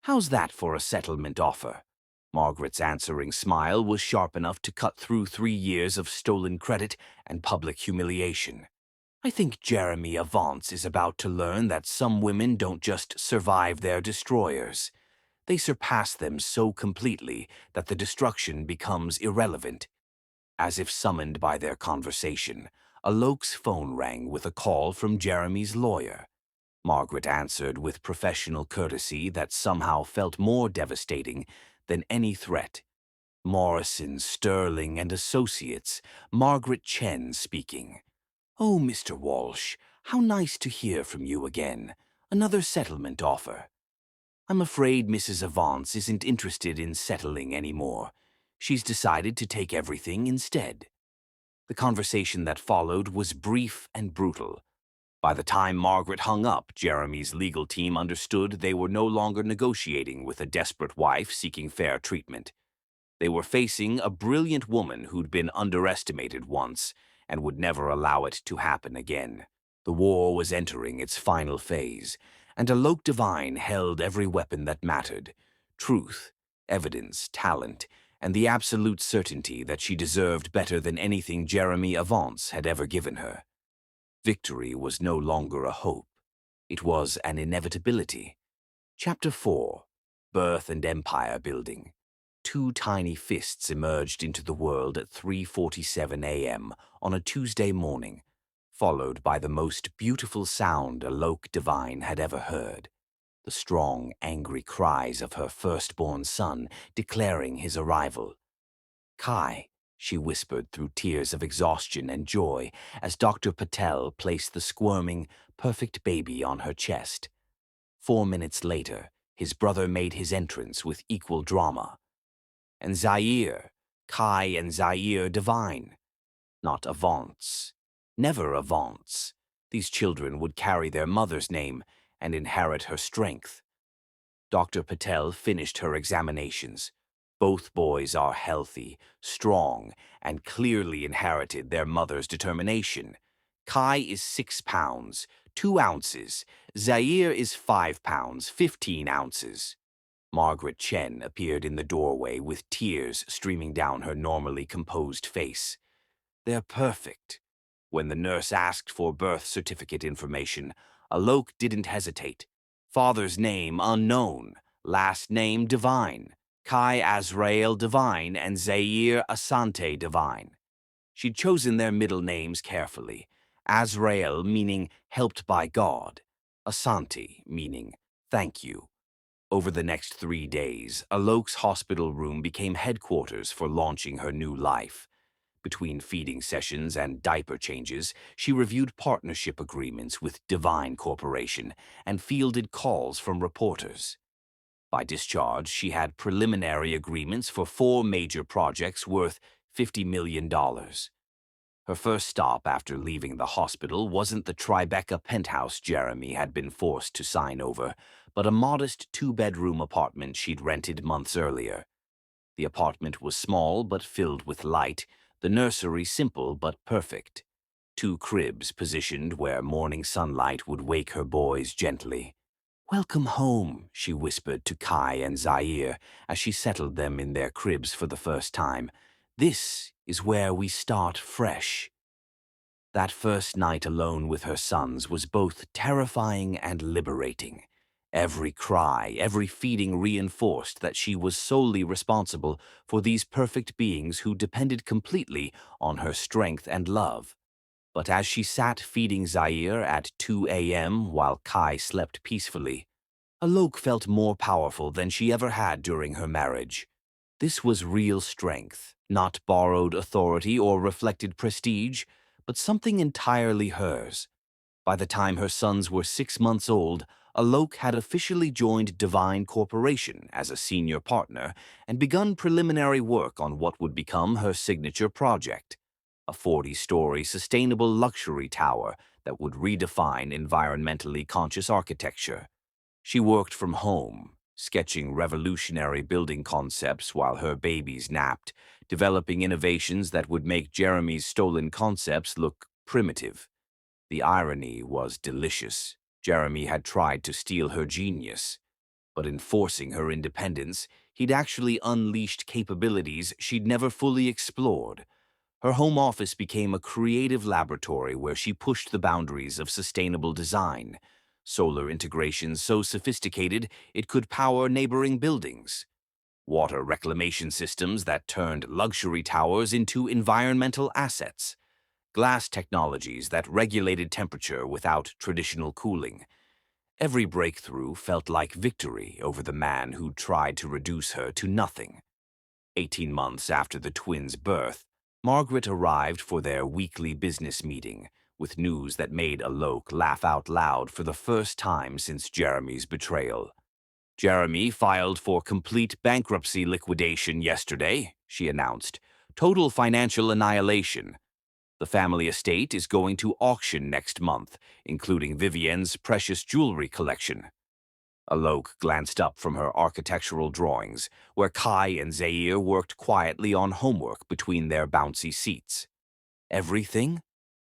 How's that for a settlement offer? Margaret's answering smile was sharp enough to cut through 3 years of stolen credit and public humiliation. I think Jeremy Avance is about to learn that some women don't just survive their destroyers. They surpass them so completely that the destruction becomes irrelevant. As if summoned by their conversation, Alok's phone rang with a call from Jeremy's lawyer. Margaret answered with professional courtesy that somehow felt more devastating than any threat. Morrison, Sterling, and Associates, Margaret Chen speaking. Oh, Mr. Walsh, how nice to hear from you again. Another settlement offer. I'm afraid Mrs. Avance isn't interested in settling anymore. She's decided to take everything instead. The conversation that followed was brief and brutal. By the time Margaret hung up, Jeremy's legal team understood they were no longer negotiating with a desperate wife seeking fair treatment. They were facing a brilliant woman who'd been underestimated once and would never allow it to happen again. The war was entering its final phase, and Alok Divine held every weapon that mattered: truth, evidence, talent, and the absolute certainty that she deserved better than anything Jeremy Avance had ever given her. Victory was no longer a hope. It was an inevitability. Chapter 4. Birth and Empire Building. Two tiny fists emerged into the world at 3:47 a.m. on a Tuesday morning, followed by the most beautiful sound Alok Divine had ever heard: the strong, angry cries of her firstborn son declaring his arrival. Kai, she whispered through tears of exhaustion and joy as Dr. Patel placed the squirming, perfect baby on her chest. 4 minutes later, his brother made his entrance with equal drama. And Zaire, Kai and Zaire Divine. Not Avance. Never Avance. These children would carry their mother's name and inherit her strength. Dr. Patel finished her examinations. Both boys are healthy, strong, and clearly inherited their mother's determination. Kai is 6 pounds, 2 ounces. Zaire is 5 pounds, 15 ounces. Margaret Chen appeared in the doorway with tears streaming down her normally composed face. They're perfect. When the nurse asked for birth certificate information, Alok didn't hesitate. Father's name unknown, last name Divine, Kai Azrael Divine and Zaire Asante Divine. She'd chosen their middle names carefully. Azrael meaning helped by God, Asante meaning thank you. Over the next 3 days, Alok's hospital room became headquarters for launching her new life. Between feeding sessions and diaper changes, she reviewed partnership agreements with Divine Corporation and fielded calls from reporters. By discharge, she had preliminary agreements for 4 major projects worth $50 million. Her first stop after leaving the hospital wasn't the Tribeca penthouse Jeremy had been forced to sign over, but a modest 2-bedroom apartment she'd rented months earlier. The apartment was small but filled with light, the nursery simple but perfect. 2 cribs positioned where morning sunlight would wake her boys gently. "Welcome home," she whispered to Kai and Zaire as she settled them in their cribs for the first time. "This is where we start fresh." That first night alone with her sons was both terrifying and liberating. Every cry, every feeding reinforced that she was solely responsible for these perfect beings who depended completely on her strength and love. But as she sat feeding Zaire at 2 a.m. while Kai slept peacefully, Alok felt more powerful than she ever had during her marriage. This was real strength, not borrowed authority or reflected prestige, but something entirely hers. By the time her sons were 6 months old, Alok had officially joined Divine Corporation as a senior partner and begun preliminary work on what would become her signature project, a 40-story sustainable luxury tower that would redefine environmentally conscious architecture. She worked from home, sketching revolutionary building concepts while her babies napped, developing innovations that would make Jeremy's stolen concepts look primitive. The irony was delicious. Jeremy had tried to steal her genius, but in forcing her independence, he'd actually unleashed capabilities she'd never fully explored. Her home office became a creative laboratory where she pushed the boundaries of sustainable design. Solar integration so sophisticated it could power neighboring buildings. Water reclamation systems that turned luxury towers into environmental assets. Glass technologies that regulated temperature without traditional cooling. Every breakthrough felt like victory over the man who tried to reduce her to nothing. 18 months after the twins' birth, Margaret arrived for their weekly business meeting with news that made Alok laugh out loud for the first time since Jeremy's betrayal. Jeremy filed for complete bankruptcy liquidation yesterday, she announced. Total financial annihilation. The family estate is going to auction next month, including Vivienne's precious jewelry collection. Alok glanced up from her architectural drawings, where Kai and Zaire worked quietly on homework between their bouncy seats. Everything?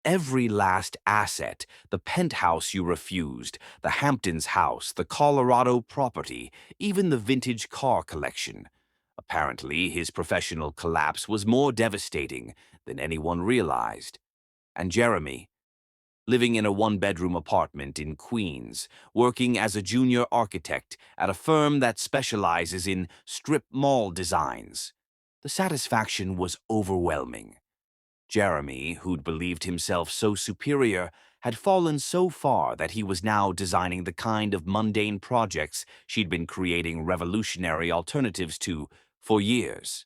Every last asset, the penthouse you refused, the Hamptons house, the Colorado property, even the vintage car collection. Apparently, his professional collapse was more devastating than anyone realized. And Jeremy, living in a one-bedroom apartment in Queens, working as a junior architect at a firm that specializes in strip mall designs. The satisfaction was overwhelming. Jeremy, who'd believed himself so superior, had fallen so far that he was now designing the kind of mundane projects she'd been creating revolutionary alternatives to for years.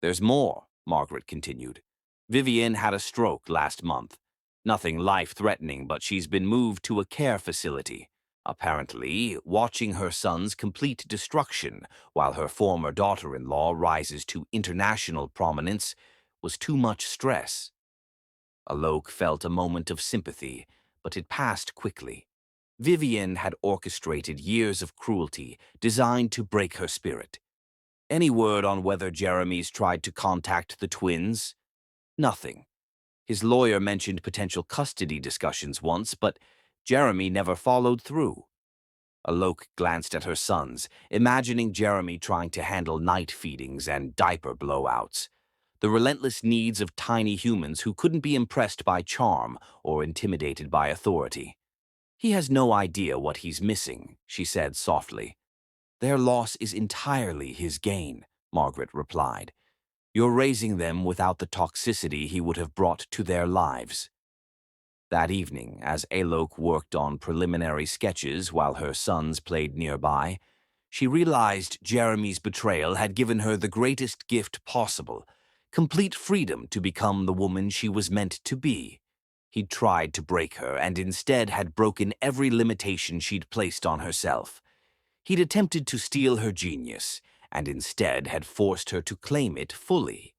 There's more, Margaret continued. Vivienne had a stroke last month. Nothing life-threatening, but she's been moved to a care facility. Apparently, watching her son's complete destruction while her former daughter-in-law rises to international prominence was too much stress. Alok felt a moment of sympathy, but it passed quickly. Vivienne had orchestrated years of cruelty designed to break her spirit. Any word on whether Jeremy's tried to contact the twins? Nothing. His lawyer mentioned potential custody discussions once, but Jeremy never followed through. Alok glanced at her sons, imagining Jeremy trying to handle night feedings and diaper blowouts. The relentless needs of tiny humans who couldn't be impressed by charm or intimidated by authority. He has no idea what he's missing, she said softly. Their loss is entirely his gain, Margaret replied. You're raising them without the toxicity he would have brought to their lives. That evening, as Alok worked on preliminary sketches while her sons played nearby, she realized Jeremy's betrayal had given her the greatest gift possible, complete freedom to become the woman she was meant to be. He'd tried to break her and instead had broken every limitation she'd placed on herself. He'd attempted to steal her genius, and instead had forced her to claim it fully.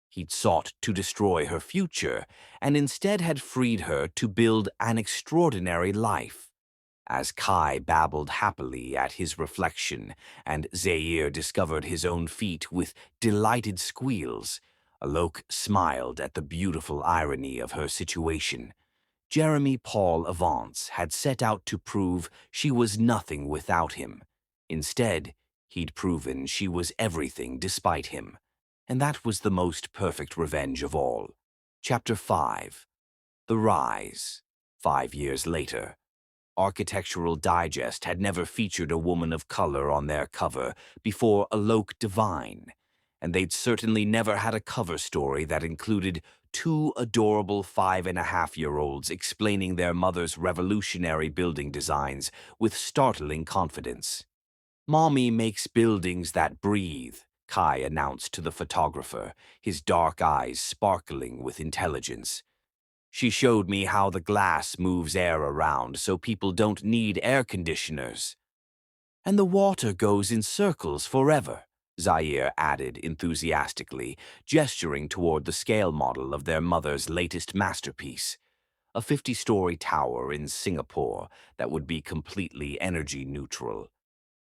He'd sought to destroy her future, and instead had freed her to build an extraordinary life. As Kai babbled happily at his reflection, and Zaire discovered his own feet with delighted squeals, Alok smiled at the beautiful irony of her situation. Jeremy Paul Avance had set out to prove she was nothing without him. Instead, he'd proven she was everything despite him. And that was the most perfect revenge of all. Chapter 5. The Rise. 5 years later. Architectural Digest had never featured a woman of color on their cover before Alok Devine, and they'd certainly never had a cover story that included two adorable 5.5-year-olds explaining their mother's revolutionary building designs with startling confidence. "Mommy makes buildings that breathe," Kai announced to the photographer, his dark eyes sparkling with intelligence. "She showed me how the glass moves air around so people don't need air conditioners." "And the water goes in circles forever," Zaire added enthusiastically, gesturing toward the scale model of their mother's latest masterpiece, a 50-story tower in Singapore that would be completely energy neutral.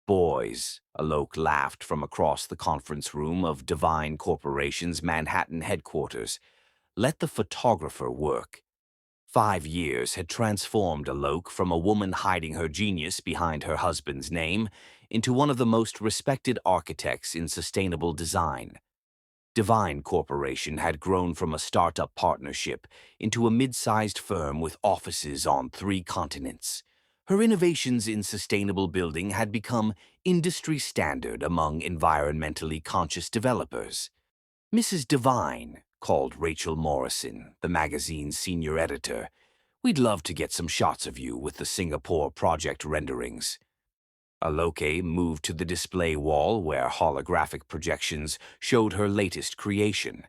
"Boys," Alok laughed from across the conference room of Divine Corporation's Manhattan headquarters, "let the photographer work." 5 years had transformed Alok from a woman hiding her genius behind her husband's name into one of the most respected architects in sustainable design. Divine Corporation had grown from a startup partnership into a mid-sized firm with offices on 3 continents. Her innovations in sustainable building had become industry standard among environmentally conscious developers. "Mrs. Divine," called Rachel Morrison, the magazine's senior editor, "we'd love to get some shots of you with the Singapore project renderings." Aloke moved to the display wall where holographic projections showed her latest creation.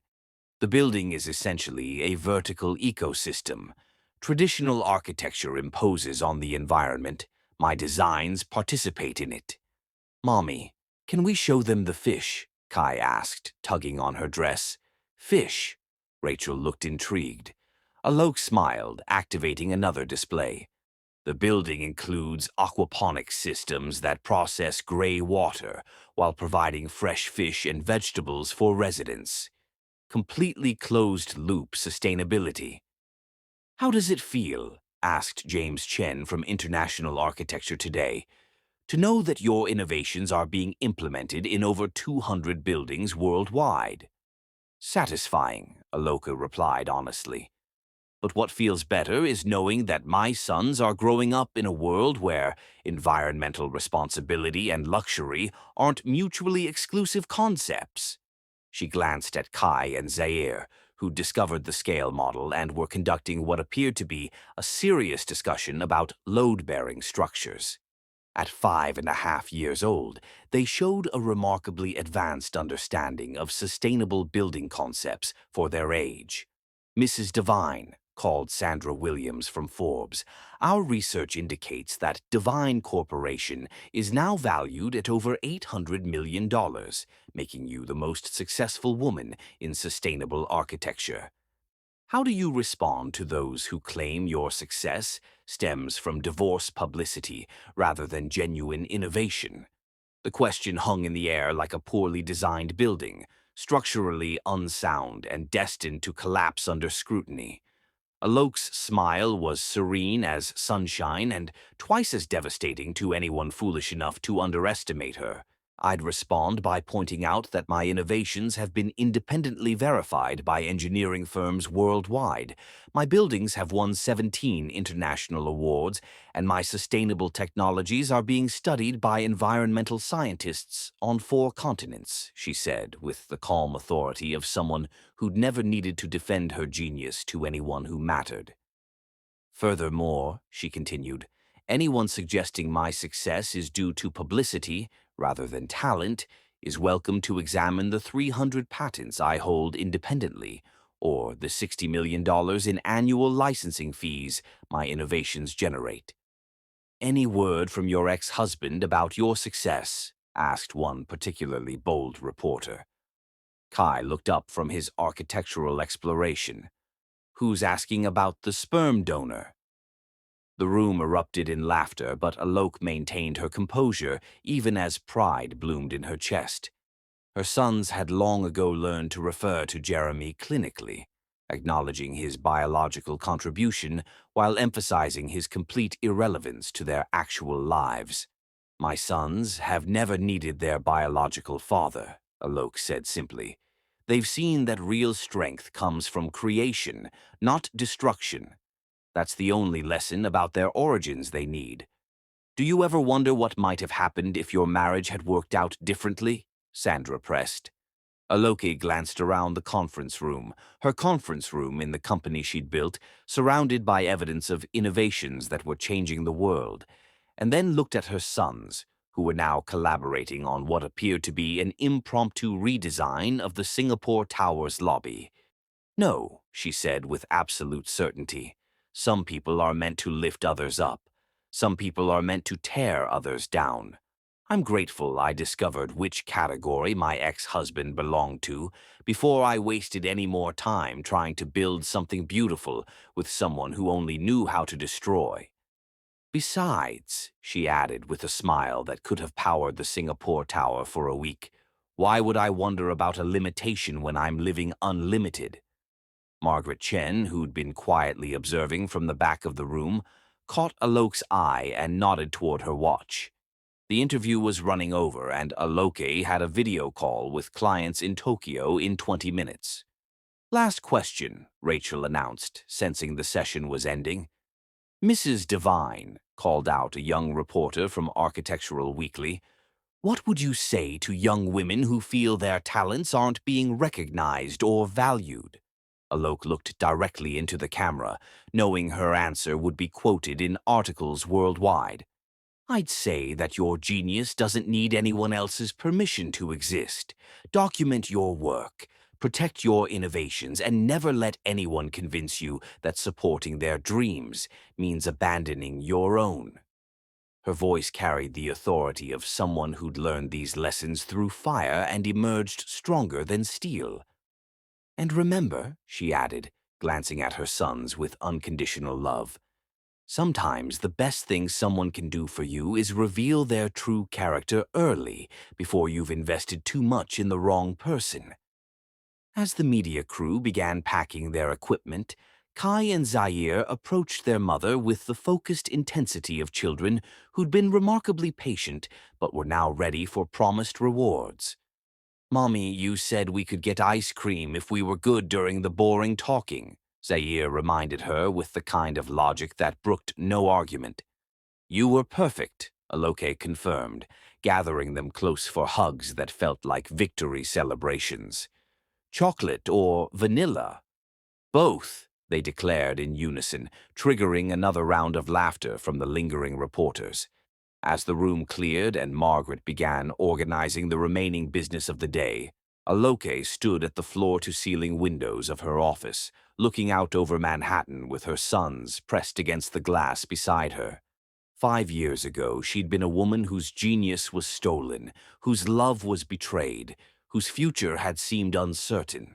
"The building is essentially a vertical ecosystem. Traditional architecture imposes on the environment. My designs participate in it." "Mommy, can we show them the fish?" Kai asked, tugging on her dress. "Fish?" Rachel looked intrigued. Alok smiled, activating another display. "The building includes aquaponics systems that process gray water while providing fresh fish and vegetables for residents. Completely closed-loop sustainability." "How does it feel?" asked James Chen from International Architecture Today, "to know that your innovations are being implemented in over 200 buildings worldwide?" "Satisfying," Aloka replied honestly. "But what feels better is knowing that my sons are growing up in a world where environmental responsibility and luxury aren't mutually exclusive concepts." She glanced at Kai and Zaire, who discovered the scale model and were conducting what appeared to be a serious discussion about load-bearing structures. At 5.5 years old, they showed a remarkably advanced understanding of sustainable building concepts for their age. "Mrs. Devine," called Sandra Williams from Forbes, "our research indicates that Divine Corporation is now valued at over $800 million, making you the most successful woman in sustainable architecture. How do you respond to those who claim your success stems from divorce publicity rather than genuine innovation?" The question hung in the air like a poorly designed building, structurally unsound and destined to collapse under scrutiny. Alok's smile was serene as sunshine and twice as devastating to anyone foolish enough to underestimate her. "I'd respond by pointing out that my innovations have been independently verified by engineering firms worldwide. My buildings have won 17 international awards, and my sustainable technologies are being studied by environmental scientists on 4 continents," she said, with the calm authority of someone who'd never needed to defend her genius to anyone who mattered. "Furthermore," she continued, "anyone suggesting my success is due to publicity rather than talent is welcome to examine the 300 patents I hold independently, or the $60 million in annual licensing fees my innovations generate." "Any word from your ex-husband about your success?" asked one particularly bold reporter. Kai looked up from his architectural exploration. "Who's asking about the sperm donor?" The room erupted in laughter, but Alok maintained her composure even as pride bloomed in her chest. Her sons had long ago learned to refer to Jeremy clinically, acknowledging his biological contribution while emphasizing his complete irrelevance to their actual lives. "My sons have never needed their biological father," Alok said simply. "They've seen that real strength comes from creation, not destruction. That's the only lesson about their origins they need. Do you ever wonder what might have happened if your marriage had worked out differently? Sandra pressed. Aloke glanced around the conference room, her conference room in the company she'd built, surrounded by evidence of innovations that were changing the world, and then looked at her sons, who were now collaborating on what appeared to be an impromptu redesign of the Singapore Tower's lobby. No, she said with absolute certainty. Some people are meant to lift others up. Some people are meant to tear others down. I'm grateful I discovered which category my ex-husband belonged to before I wasted any more time trying to build something beautiful with someone who only knew how to destroy. Besides, she added with a smile that could have powered the Singapore Tower for a week, why would I wonder about a limitation when I'm living unlimited? Margaret Chen, who'd been quietly observing from the back of the room, caught Alok's eye and nodded toward her watch. The interview was running over, and Aloke had a video call with clients in Tokyo in 20 minutes. Last question, Rachel announced, sensing the session was ending. Mrs. Devine, called out a young reporter from Architectural Weekly, what would you say to young women who feel their talents aren't being recognized or valued? Alok looked directly into the camera, knowing her answer would be quoted in articles worldwide. I'd say that your genius doesn't need anyone else's permission to exist. Document your work, protect your innovations, and never let anyone convince you that supporting their dreams means abandoning your own. Her voice carried the authority of someone who'd learned these lessons through fire and emerged stronger than steel. And remember, she added, glancing at her sons with unconditional love, sometimes the best thing someone can do for you is reveal their true character early, before you've invested too much in the wrong person. As the media crew began packing their equipment, Kai and Zaire approached their mother with the focused intensity of children who'd been remarkably patient but were now ready for promised rewards. Mommy, you said we could get ice cream if we were good during the boring talking, Zaire reminded her with the kind of logic that brooked no argument. You were perfect, Aloke confirmed, gathering them close for hugs that felt like victory celebrations. Chocolate or vanilla? Both, they declared in unison, triggering another round of laughter from the lingering reporters. As the room cleared and Margaret began organizing the remaining business of the day, Aloke stood at the floor-to-ceiling windows of her office, looking out over Manhattan with her sons pressed against the glass beside her. 5 years ago, she'd been a woman whose genius was stolen, whose love was betrayed, whose future had seemed uncertain.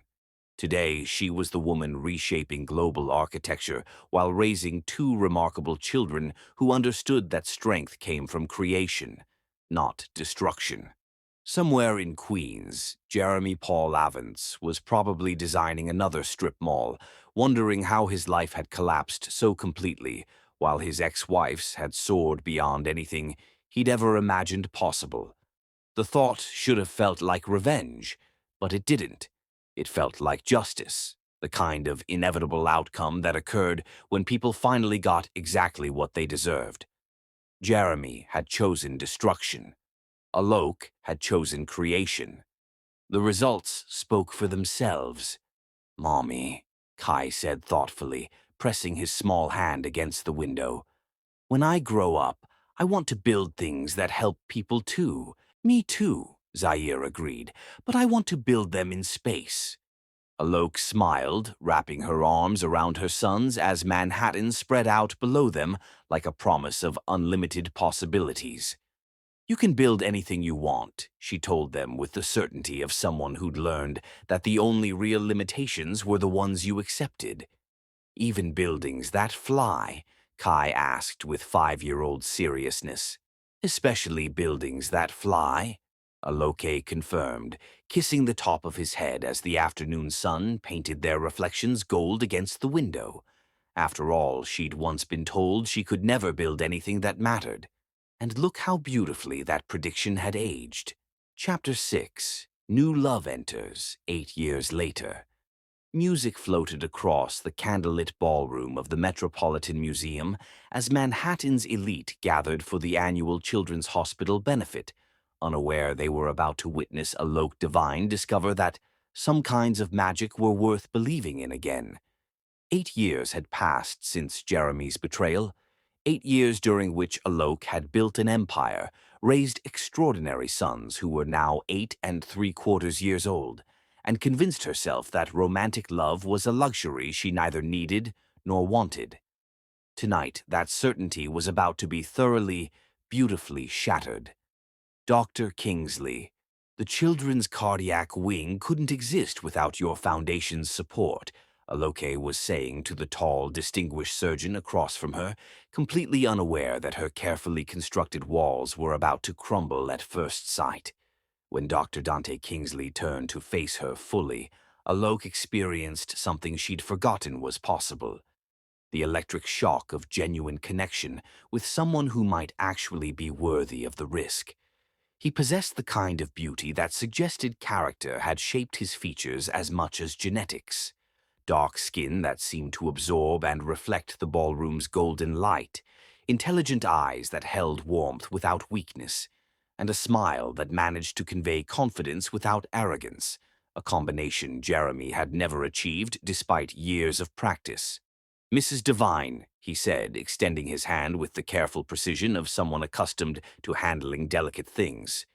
Today, she was the woman reshaping global architecture while raising 2 remarkable children who understood that strength came from creation, not destruction. Somewhere in Queens, Jeremy Paul Avance was probably designing another strip mall, wondering how his life had collapsed so completely, while his ex-wife's had soared beyond anything he'd ever imagined possible. The thought should have felt like revenge, but it didn't. It felt like justice, the kind of inevitable outcome that occurred when people finally got exactly what they deserved. Jeremy had chosen destruction. Alok had chosen creation. The results spoke for themselves. Mommy, Kai said thoughtfully, pressing his small hand against the window. When I grow up, I want to build things that help people too. Me too, Zaire agreed, but I want to build them in space. Alok smiled, wrapping her arms around her sons as Manhattan spread out below them like a promise of unlimited possibilities. You can build anything you want, she told them with the certainty of someone who'd learned that the only real limitations were the ones you accepted. Even buildings that fly, Kai asked with 5-year-old seriousness. Especially buildings that fly, Aloke confirmed, kissing the top of his head as the afternoon sun painted their reflections gold against the window. After all, she'd once been told she could never build anything that mattered. And look how beautifully that prediction had aged. Chapter 6. New Love Enters, 8 years later. Music floated across the candlelit ballroom of the Metropolitan Museum as Manhattan's elite gathered for the annual Children's Hospital benefit, unaware they were about to witness Alok Devine discover that some kinds of magic were worth believing in again. 8 years had passed since Jeremy's betrayal, 8 years during which Alok had built an empire, raised extraordinary sons who were now 8 3/4 years old, and convinced herself that romantic love was a luxury she neither needed nor wanted. Tonight, that certainty was about to be thoroughly, beautifully shattered. Dr. Kingsley, the children's cardiac wing couldn't exist without your foundation's support, Aloke was saying to the tall, distinguished surgeon across from her, completely unaware that her carefully constructed walls were about to crumble at first sight. When Dr. Dante Kingsley turned to face her fully, Alok experienced something she'd forgotten was possible. The electric shock of genuine connection with someone who might actually be worthy of the risk. He possessed the kind of beauty that suggested character had shaped his features as much as genetics. Dark skin that seemed to absorb and reflect the ballroom's golden light, intelligent eyes that held warmth without weakness, and a smile that managed to convey confidence without arrogance, a combination Jeremy had never achieved despite years of practice. "Mrs. Devine," he said, extending his hand with the careful precision of someone accustomed to handling delicate things.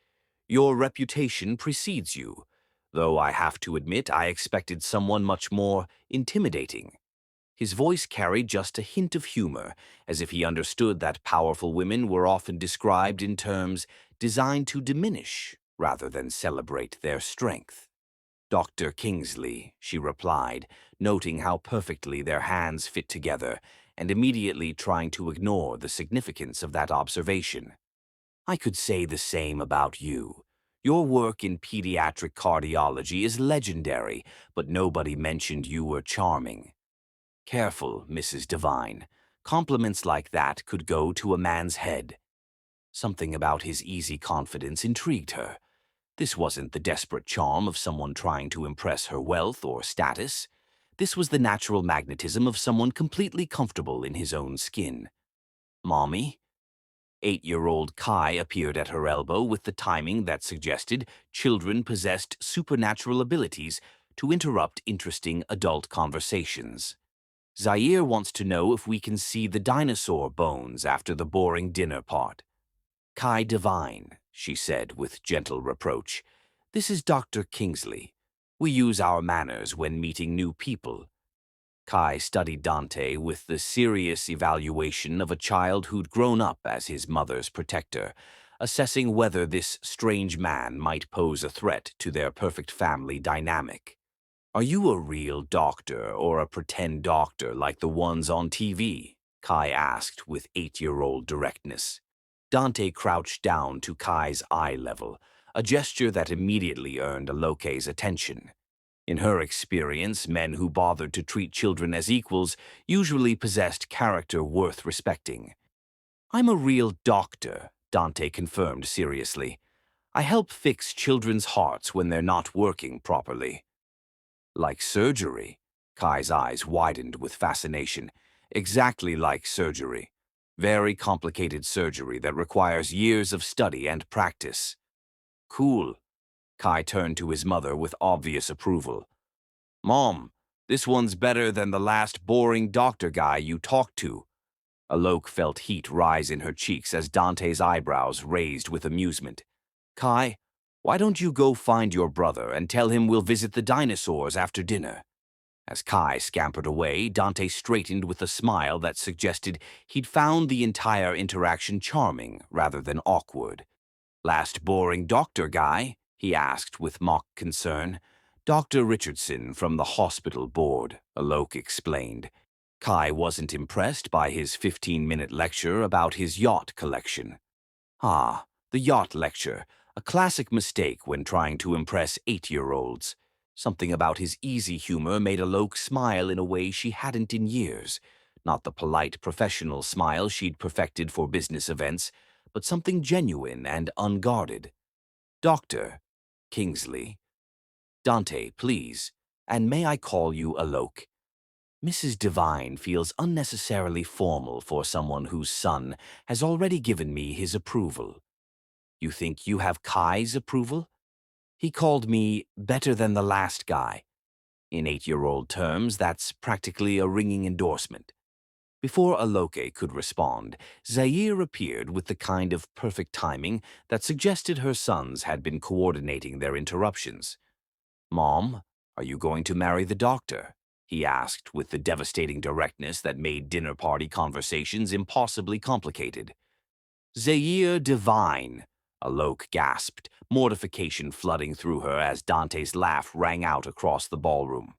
"Your reputation precedes you, though I have to admit I expected someone much more intimidating." His voice carried just a hint of humor, as if he understood that powerful women were often described in terms designed to diminish rather than celebrate their strength. "Dr. Kingsley," she replied, noting how perfectly their hands fit together, and immediately trying to ignore the significance of that observation. "I could say the same about you. Your work in pediatric cardiology is legendary, but nobody mentioned you were charming." "Careful, Mrs. Devine. Compliments like that could go to a man's head." Something about his easy confidence intrigued her. This wasn't the desperate charm of someone trying to impress her wealth or status. This was the natural magnetism of someone completely comfortable in his own skin. "Mommy?" 8-year-old Kai appeared at her elbow with the timing that suggested children possessed supernatural abilities to interrupt interesting adult conversations. "Zaire wants to know if we can see the dinosaur bones after the boring dinner part." "Kai Devine," she said with gentle reproach. "This is Dr. Kingsley. We use our manners when meeting new people." Kai studied Dante with the serious evaluation of a child who'd grown up as his mother's protector, assessing whether this strange man might pose a threat to their perfect family dynamic. "Are you a real doctor or a pretend doctor like the ones on TV?" Kai asked with 8-year-old directness. Dante crouched down to Kai's eye level, a gesture that immediately earned Aloke's attention. In her experience, men who bothered to treat children as equals usually possessed character worth respecting. "I'm a real doctor," Dante confirmed seriously. "I help fix children's hearts when they're not working properly." "Like surgery?" Kai's eyes widened with fascination. "Exactly like surgery. Very complicated surgery that requires years of study and practice." "Cool." Kai turned to his mother with obvious approval. "Mom, this one's better than the last boring doctor guy you talked to." Alok felt heat rise in her cheeks as Dante's eyebrows raised with amusement. "Kai, why don't you go find your brother and tell him we'll visit the dinosaurs after dinner?" As Kai scampered away, Dante straightened with a smile that suggested he'd found the entire interaction charming rather than awkward. "Last boring doctor guy?" he asked with mock concern. "Dr. Richardson from the hospital board," Alok explained. Kai wasn't impressed by his 15-minute lecture about his yacht collection. Ah, the yacht lecture, a classic mistake when trying to impress 8-year-olds. Something about his easy humor made Alok smile in a way she hadn't in years. Not the polite professional smile she'd perfected for business events, but something genuine and unguarded. "Dr. Kingsley." "Dante, please." And may I call you Alok? Mrs. Devine feels unnecessarily formal for someone whose son has already given me his approval. You think you have Kai's approval? He called me better than the last guy. In 8-year-old terms, that's practically a ringing endorsement. Before Aloke could respond, Zaire appeared with the kind of perfect timing that suggested her sons had been coordinating their interruptions. "Mom, are you going to marry the doctor?" he asked with the devastating directness that made dinner party conversations impossibly complicated. "Zaire Divine," Alok gasped, mortification flooding through her as Dante's laugh rang out across the ballroom.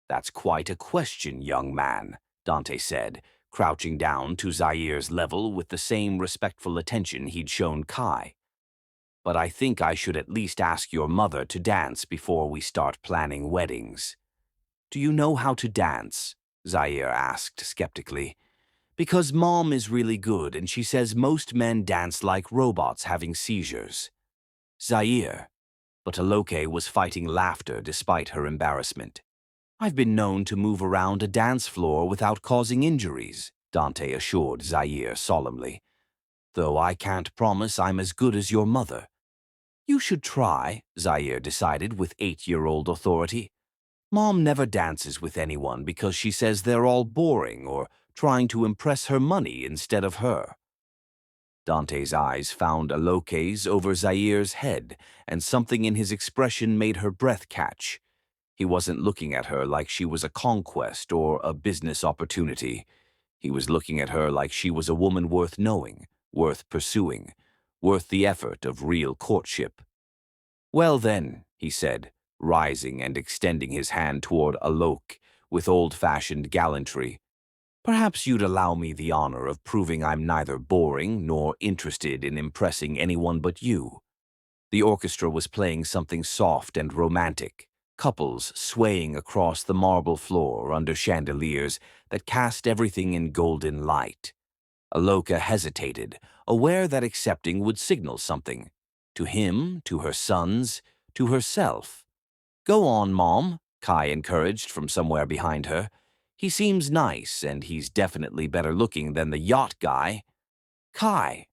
"That's quite a question, young man," Dante said, crouching down to Zaire's level with the same respectful attention he'd shown Kai. "But I think I should at least ask your mother to dance before we start planning weddings." "Do you know how to dance?" Zaire asked skeptically. "Because Mom is really good and she says most men dance like robots having seizures." "Zaire." But Aloke was fighting laughter despite her embarrassment. "I've been known to move around a dance floor without causing injuries," Dante assured Zaire solemnly. "Though I can't promise I'm as good as your mother." "You should try," Zaire decided with 8-year-old authority. "Mom never dances with anyone because she says they're all boring or trying to impress her money instead of her." Dante's eyes found Aloke's over Zaire's head, and something in his expression made her breath catch. He wasn't looking at her like she was a conquest or a business opportunity. He was looking at her like she was a woman worth knowing, worth pursuing, worth the effort of real courtship. "Well then," he said, rising and extending his hand toward Alok with old-fashioned gallantry, "perhaps you'd allow me the honor of proving I'm neither boring nor interested in impressing anyone but you." The orchestra was playing something soft and romantic, couples swaying across the marble floor under chandeliers that cast everything in golden light. Aloka hesitated, aware that accepting would signal something. To him, to her sons, to herself. "Go on, Mom," Kai encouraged from somewhere behind her. "He seems nice, and he's definitely better looking than the yacht guy." "Kai."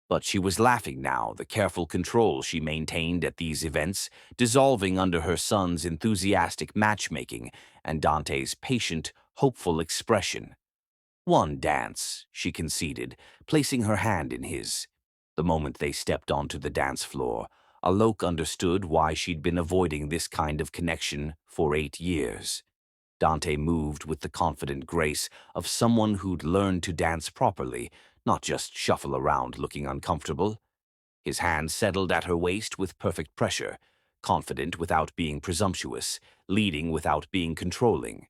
But she was laughing now, the careful control she maintained at these events dissolving under her son's enthusiastic matchmaking and Dante's patient, hopeful expression. "One dance," she conceded, placing her hand in his. The moment they stepped onto the dance floor, Alok understood why she'd been avoiding this kind of connection for 8 years. Dante moved with the confident grace of someone who'd learned to dance properly, not just shuffle around looking uncomfortable. His hand settled at her waist with perfect pressure, confident without being presumptuous, leading without being controlling.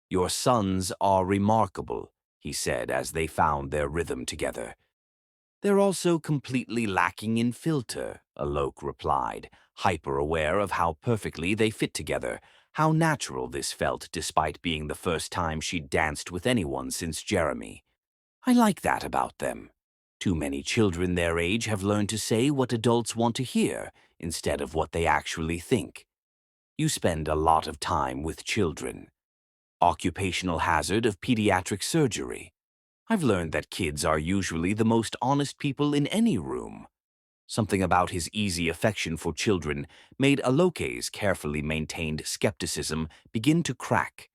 "Your sons are remarkable," he said as they found their rhythm together. "They're also completely lacking in filter," Alok replied, hyper-aware of how perfectly they fit together, how natural this felt despite being the first time she'd danced with anyone since Jeremy. "I like that about them. Too many children their age have learned to say what adults want to hear instead of what they actually think. You spend a lot of time with children." Occupational hazard of pediatric surgery. "I've learned that kids are usually the most honest people in any room." Something about his easy affection for children made Aloke's carefully maintained skepticism begin to crack.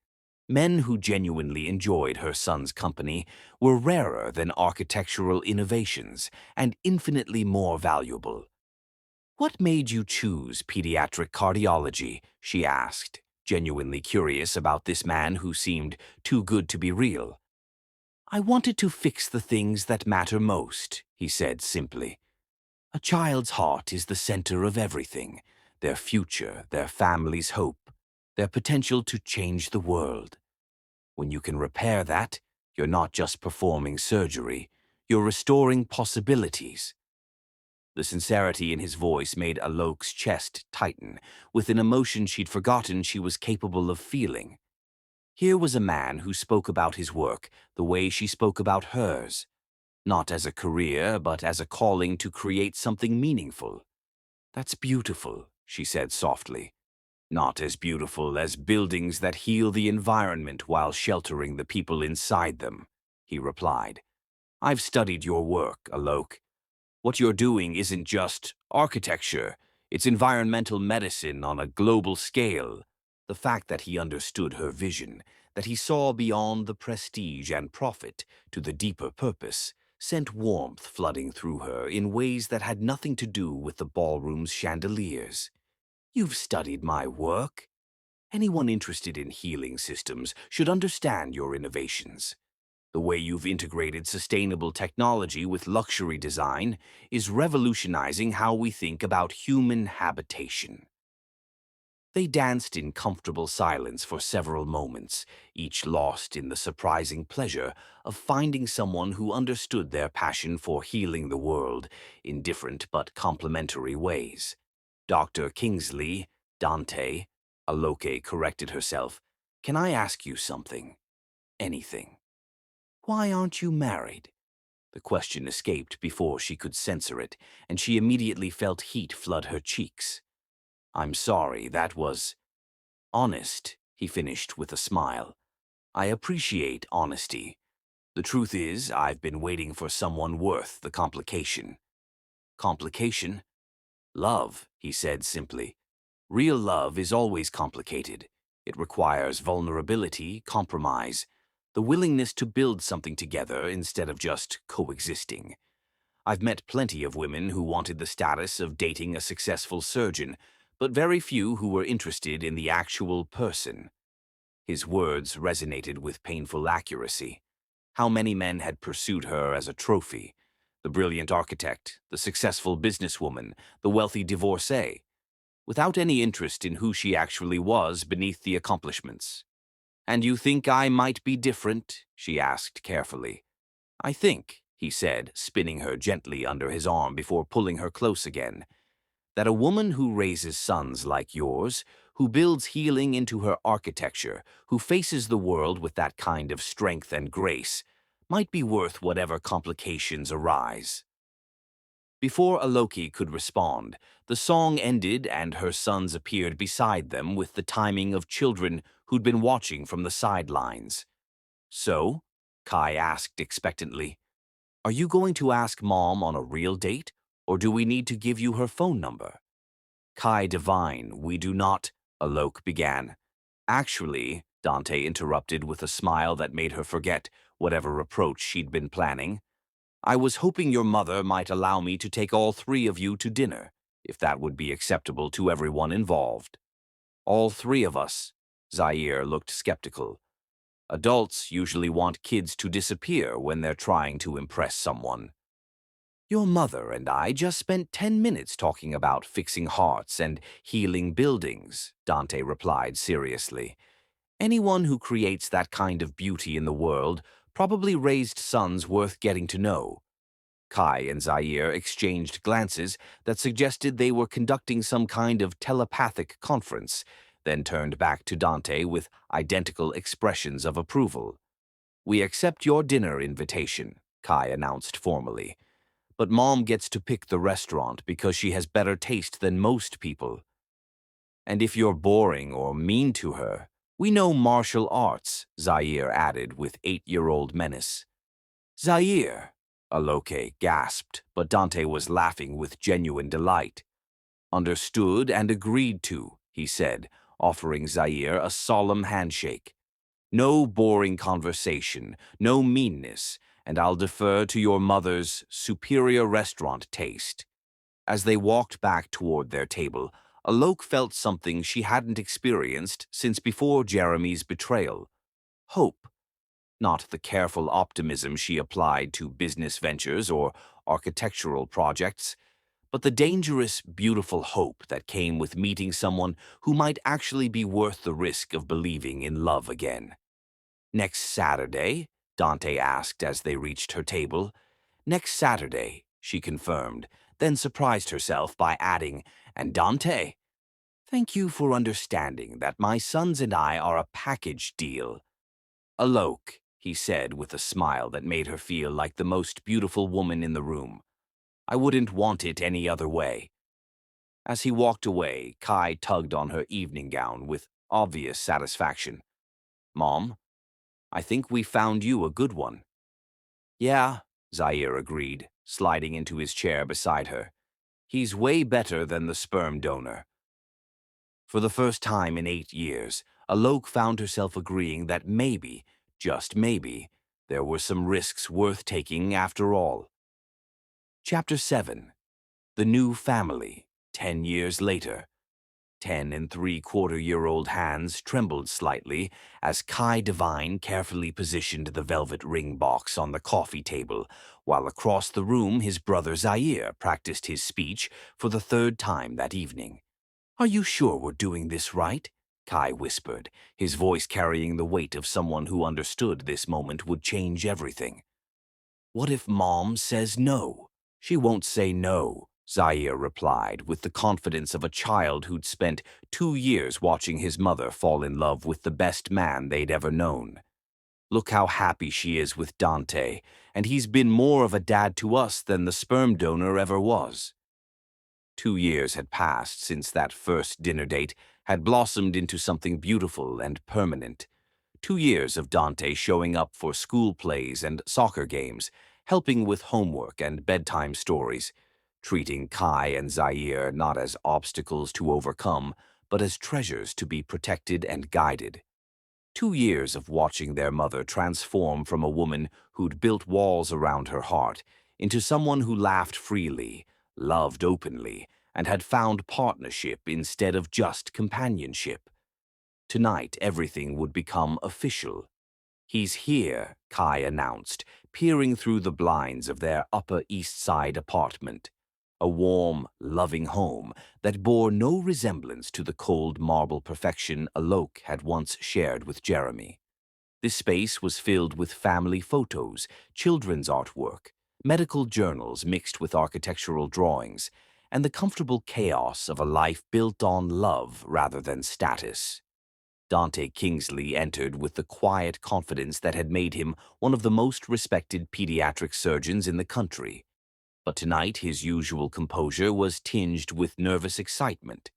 Men who genuinely enjoyed her son's company were rarer than architectural innovations and infinitely more valuable. "What made you choose pediatric cardiology?" she asked, genuinely curious about this man who seemed too good to be real. "I wanted to fix the things that matter most," he said simply. "A child's heart is the center of everything, their future, their family's hope, their potential to change the world. When you can repair that, you're not just performing surgery, you're restoring possibilities." The sincerity in his voice made Alok's chest tighten, with an emotion she'd forgotten she was capable of feeling. Here was a man who spoke about his work the way she spoke about hers, not as a career, but as a calling to create something meaningful. "That's beautiful," she said softly. Not as beautiful as buildings that heal the environment while sheltering the people inside them, he replied. I've studied your work, Alok. What you're doing isn't just architecture, it's environmental medicine on a global scale. The fact that he understood her vision, that he saw beyond the prestige and profit to the deeper purpose, sent warmth flooding through her in ways that had nothing to do with the ballroom's chandeliers. You've studied my work. Anyone interested in healing systems should understand your innovations. The way you've integrated sustainable technology with luxury design is revolutionizing how we think about human habitation. They danced in comfortable silence for several moments, each lost in the surprising pleasure of finding someone who understood their passion for healing the world in different but complementary ways. Dr. Kingsley, Dante, Aloke corrected herself. Can I ask you something? Anything. Why aren't you married? The question escaped before she could censor it, and she immediately felt heat flood her cheeks. I'm sorry, that was honest, he finished with a smile. I appreciate honesty. The truth is, I've been waiting for someone worth the complication. Complication? Love, he said simply. Real love is always complicated. It requires vulnerability, compromise, the willingness to build something together instead of just coexisting. I've met plenty of women who wanted the status of dating a successful surgeon, but very few who were interested in the actual person. His words resonated with painful accuracy. How many men had pursued her as a trophy? The brilliant architect, the successful businesswoman, the wealthy divorcee, without any interest in who she actually was beneath the accomplishments. And you think I might be different? She asked carefully. I think, he said, spinning her gently under his arm before pulling her close again, that a woman who raises sons like yours, who builds healing into her architecture, who faces the world with that kind of strength and grace, might be worth whatever complications arise. Before Aloke could respond, the song ended and her sons appeared beside them with the timing of children who'd been watching from the sidelines. So, Kai asked expectantly, are you going to ask Mom on a real date, or do we need to give you her phone number? Kai divine, we do not, Alok began. Actually, Dante interrupted with a smile that made her forget whatever reproach she'd been planning. I was hoping your mother might allow me to take all three of you to dinner, if that would be acceptable to everyone involved. All three of us, Zaire looked skeptical. Adults usually want kids to disappear when they're trying to impress someone. Your mother and I just spent 10 minutes talking about fixing hearts and healing buildings, Dante replied seriously. Anyone who creates that kind of beauty in the world probably raised sons worth getting to know. Kai and Zaire exchanged glances that suggested they were conducting some kind of telepathic conference, then turned back to Dante with identical expressions of approval. We accept your dinner invitation, Kai announced formally. But Mom gets to pick the restaurant because she has better taste than most people. And if you're boring or mean to her, we know martial arts, Zaire added with 8-year-old menace. Zaire, Aloke gasped, but Dante was laughing with genuine delight. Understood and agreed to, he said, offering Zaire a solemn handshake. No boring conversation, no meanness, and I'll defer to your mother's superior restaurant taste. As they walked back toward their table, Alok felt something she hadn't experienced since before Jeremy's betrayal. Hope. Not the careful optimism she applied to business ventures or architectural projects, but the dangerous, beautiful hope that came with meeting someone who might actually be worth the risk of believing in love again. Next Saturday? Dante asked as they reached her table. Next Saturday, she confirmed, then surprised herself by adding, and Dante, thank you for understanding that my sons and I are a package deal. Alok, he said with a smile that made her feel like the most beautiful woman in the room. I wouldn't want it any other way. As he walked away, Kai tugged on her evening gown with obvious satisfaction. "Mom, I think we found you a good one." "Yeah," Zaire agreed, sliding into his chair beside her. "He's way better than the sperm donor." For the first time in 8 years, Alok found herself agreeing that maybe, just maybe, there were some risks worth taking after all. Chapter 7. The New Family, 10 years later. 10 and 3/4-year-old hands trembled slightly as Kai Devine carefully positioned the velvet ring box on the coffee table, while across the room his brother Zaire practiced his speech for the third time that evening. "Are you sure we're doing this right?" Kai whispered, his voice carrying the weight of someone who understood this moment would change everything. "What if Mom says no?" "She won't say no," Zaire replied, with the confidence of a child who'd spent 2 years watching his mother fall in love with the best man they'd ever known. "Look how happy she is with Dante, and he's been more of a dad to us than the sperm donor ever was." 2 years had passed since that first dinner date had blossomed into something beautiful and permanent. 2 years of Dante showing up for school plays and soccer games, helping with homework and bedtime stories, treating Kai and Zaire not as obstacles to overcome, but as treasures to be protected and guided. 2 years of watching their mother transform from a woman who'd built walls around her heart into someone who laughed freely, loved openly, and had found partnership instead of just companionship. Tonight, everything would become official. "He's here," Kai announced, peering through the blinds of their Upper East Side apartment. A warm, loving home that bore no resemblance to the cold marble perfection Alok had once shared with Jeremy. This space was filled with family photos, children's artwork, medical journals mixed with architectural drawings, and the comfortable chaos of a life built on love rather than status. Dante Kingsley entered with the quiet confidence that had made him one of the most respected pediatric surgeons in the country. But tonight his usual composure was tinged with nervous excitement.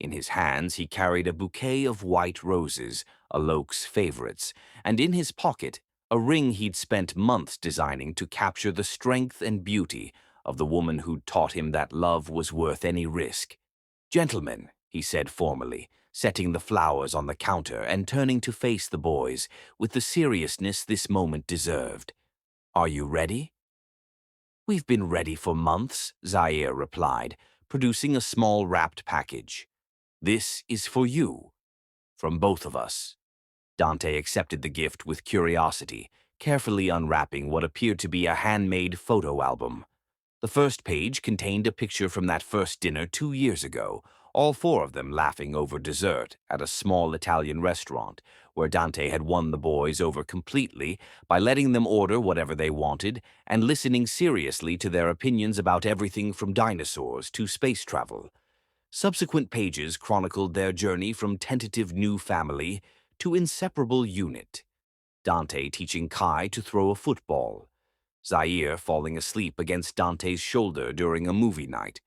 In his hands he carried a bouquet of white roses, Alok's favorites, and in his pocket a ring he'd spent months designing to capture the strength and beauty of the woman who'd taught him that love was worth any risk. "Gentlemen," he said formally, setting the flowers on the counter and turning to face the boys with the seriousness this moment deserved. "Are you ready?" "We've been ready for months," Zaire replied, producing a small wrapped package. "This is for you. From both of us." Dante accepted the gift with curiosity, carefully unwrapping what appeared to be a handmade photo album. The first page contained a picture from that first dinner 2 years ago, all four of them laughing over dessert at a small Italian restaurant, where Dante had won the boys over completely by letting them order whatever they wanted and listening seriously to their opinions about everything from dinosaurs to space travel. Subsequent pages chronicled their journey from tentative new family to inseparable unit. Dante teaching Kai to throw a football. Zaire falling asleep against Dante's shoulder during a movie night.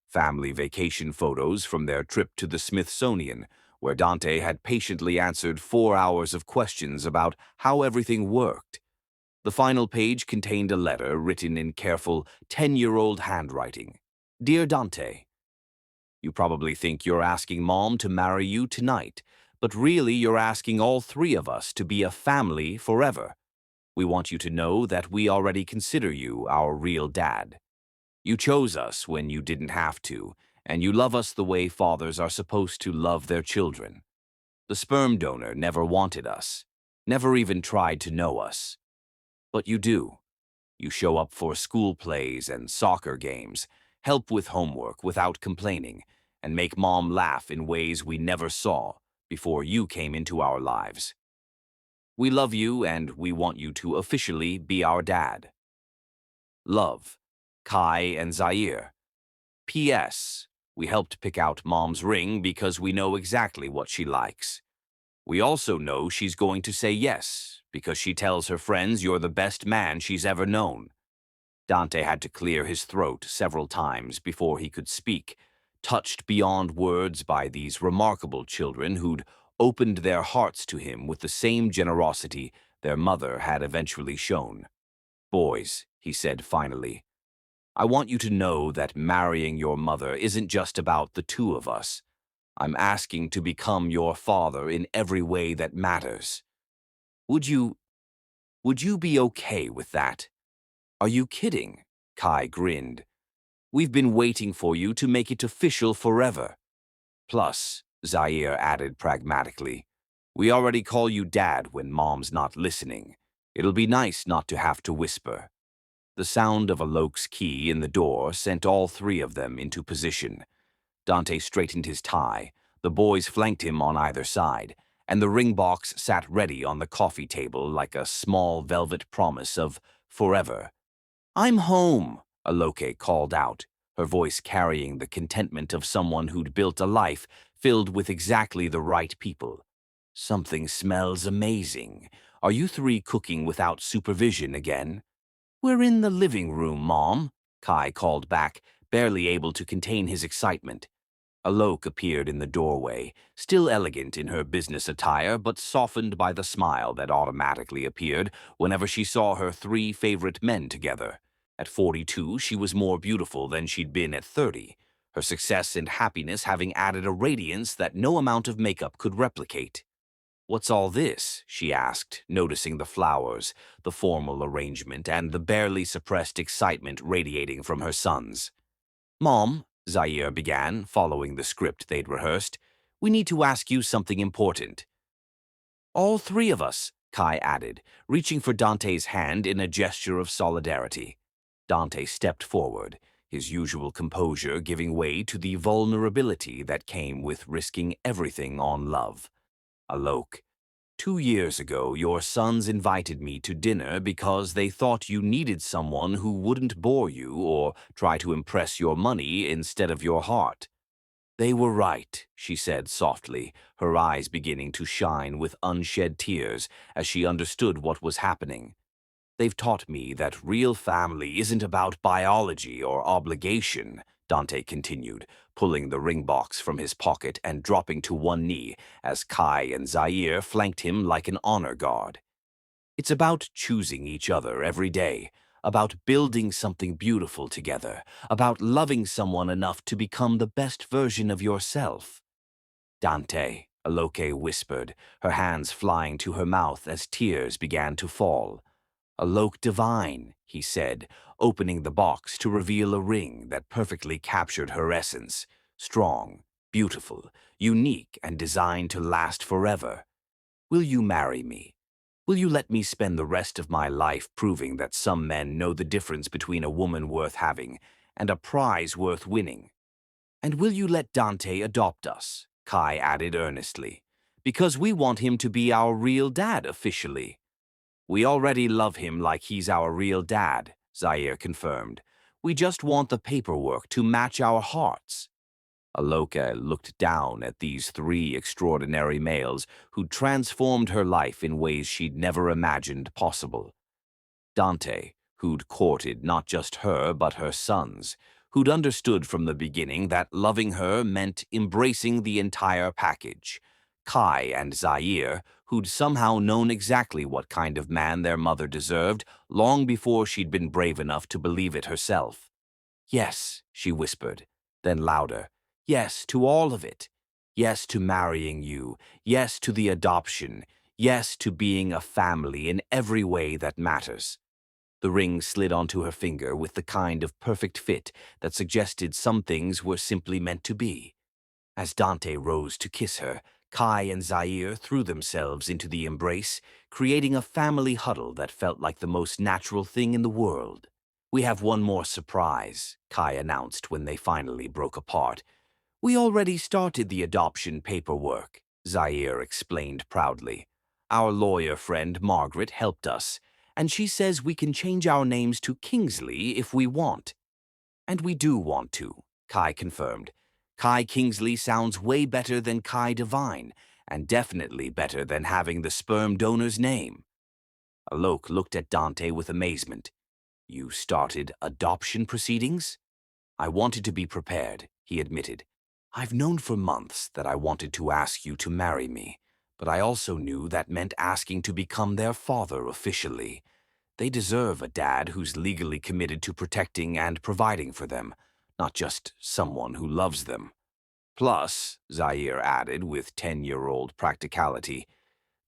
Family vacation photos from their trip to the Smithsonian, where Dante had patiently answered 4 hours of questions about how everything worked. The final page contained a letter written in careful 10-year-old handwriting. "Dear Dante, you probably think you're asking Mom to marry you tonight, but really you're asking all three of us to be a family forever. We want you to know that we already consider you our real dad. You chose us when you didn't have to, and you love us the way fathers are supposed to love their children. The sperm donor never wanted us, never even tried to know us. But you do. You show up for school plays and soccer games, help with homework without complaining, and make Mom laugh in ways we never saw before you came into our lives. We love you and we want you to officially be our dad. Love, Kai and Zaire. P.S. We helped pick out Mom's ring because we know exactly what she likes. We also know she's going to say yes because she tells her friends you're the best man she's ever known." Dante had to clear his throat several times before he could speak, touched beyond words by these remarkable children who'd opened their hearts to him with the same generosity their mother had eventually shown. "Boys," he said finally, "I want you to know that marrying your mother isn't just about the two of us. I'm asking to become your father in every way that matters. Would you, would you be okay with that?" "Are you kidding?" Kai grinned. "We've been waiting for you to make it official forever." "Plus," Zaire added pragmatically, "we already call you Dad when Mom's not listening. It'll be nice not to have to whisper." The sound of Alok's key in the door sent all three of them into position. Dante straightened his tie, the boys flanked him on either side, and the ring box sat ready on the coffee table like a small velvet promise of forever. "I'm home," Aloke called out, her voice carrying the contentment of someone who'd built a life filled with exactly the right people. "Something smells amazing. Are you three cooking without supervision again?" "We're in the living room, Mom," Kai called back, barely able to contain his excitement. Alok appeared in the doorway, still elegant in her business attire but softened by the smile that automatically appeared whenever she saw her three favorite men together. At 42, she was more beautiful than she'd been at 30, her success and happiness having added a radiance that no amount of makeup could replicate. "What's all this?" she asked, noticing the flowers, the formal arrangement, and the barely suppressed excitement radiating from her sons. "Mom," Zaire began, following the script they'd rehearsed, "we need to ask you something important." "All three of us," Kai added, reaching for Dante's hand in a gesture of solidarity. Dante stepped forward, his usual composure giving way to the vulnerability that came with risking everything on love. "Alok, 2 years ago, your sons invited me to dinner because they thought you needed someone who wouldn't bore you or try to impress your money instead of your heart." "They were right," she said softly, her eyes beginning to shine with unshed tears as she understood what was happening. "They've taught me that real family isn't about biology or obligation," Dante continued, pulling the ring box from his pocket and dropping to one knee as Kai and Zaire flanked him like an honor guard. "It's about choosing each other every day, about building something beautiful together, about loving someone enough to become the best version of yourself." "Dante," Aloke whispered, her hands flying to her mouth as tears began to fall. "Alok divine," he said, opening the box to reveal a ring that perfectly captured her essence. Strong, beautiful, unique, and designed to last forever. "Will you marry me? Will you let me spend the rest of my life proving that some men know the difference between a woman worth having and a prize worth winning? And will you let Dante adopt us?" Kai added earnestly, "because we want him to be our real dad officially." "We already love him like he's our real dad," Zaire confirmed. "We just want the paperwork to match our hearts." Aloka looked down at these three extraordinary males who'd transformed her life in ways she'd never imagined possible. Dante, who'd courted not just her but her sons, who'd understood from the beginning that loving her meant embracing the entire package. Kai and Zaire, who'd somehow known exactly what kind of man their mother deserved long before she'd been brave enough to believe it herself. "Yes," she whispered, then louder. "Yes to all of it. Yes to marrying you. Yes to the adoption. Yes to being a family in every way that matters." The ring slid onto her finger with the kind of perfect fit that suggested some things were simply meant to be. As Dante rose to kiss her, Kai and Zaire threw themselves into the embrace, creating a family huddle that felt like the most natural thing in the world. "We have one more surprise," Kai announced when they finally broke apart. "We already started the adoption paperwork," Zaire explained proudly. "Our lawyer friend Margaret helped us, and she says we can change our names to Kingsley if we want." "And we do want to," Kai confirmed. "Kai Kingsley sounds way better than Kai Divine, and definitely better than having the sperm donor's name." Alok looked at Dante with amazement. "You started adoption proceedings?" "I wanted to be prepared," he admitted. I've known for months that I wanted to ask you to marry me, but I also knew that meant asking to become their father officially. They deserve a dad who's legally committed to protecting and providing for them, not just someone who loves them. Plus, Zaire added with 10-year-old practicality,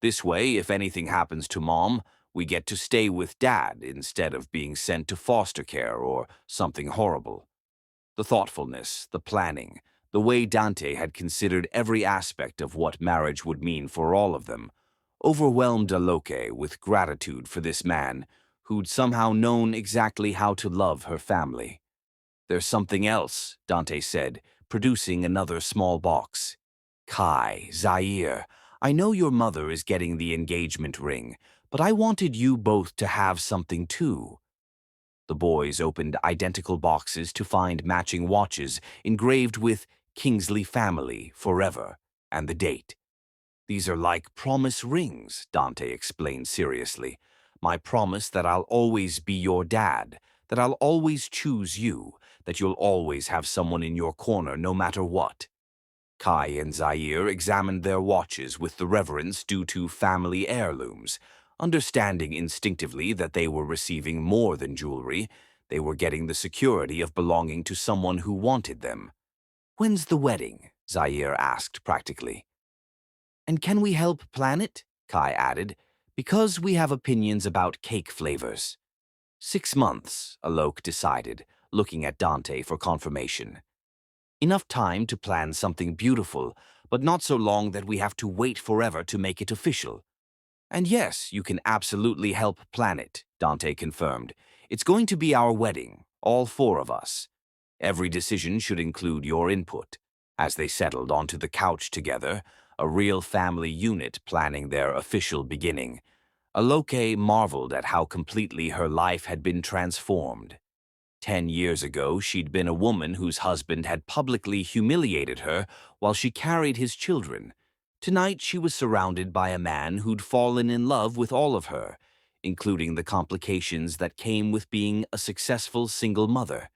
this way, if anything happens to Mom, we get to stay with Dad instead of being sent to foster care or something horrible. The thoughtfulness, the planning, the way Dante had considered every aspect of what marriage would mean for all of them, overwhelmed Aloke with gratitude for this man who'd somehow known exactly how to love her family. There's something else, Dante said, producing another small box. Kai, Zaire, I know your mother is getting the engagement ring, but I wanted you both to have something too. The boys opened identical boxes to find matching watches engraved with Kingsley Family Forever and the date. These are like promise rings, Dante explained seriously. My promise that I'll always be your dad, that I'll always choose you, that you'll always have someone in your corner no matter what. Kai and Zaire examined their watches with the reverence due to family heirlooms, understanding instinctively that they were receiving more than jewelry. They were getting the security of belonging to someone who wanted them. When's the wedding? Zaire asked practically. And can we help plan it? Kai added, because we have opinions about cake flavors. 6 months, Alok decided, looking at Dante for confirmation. Enough time to plan something beautiful, but not so long that we have to wait forever to make it official. And yes, you can absolutely help plan it, Dante confirmed. It's going to be our wedding, all 4 of us. Every decision should include your input. As they settled onto the couch together, a real family unit planning their official beginning, Aloke marveled at how completely her life had been transformed. 10 years ago, she'd been a woman whose husband had publicly humiliated her while she carried his children. Tonight, she was surrounded by a man who'd fallen in love with all of her, including the complications that came with being a successful single mother.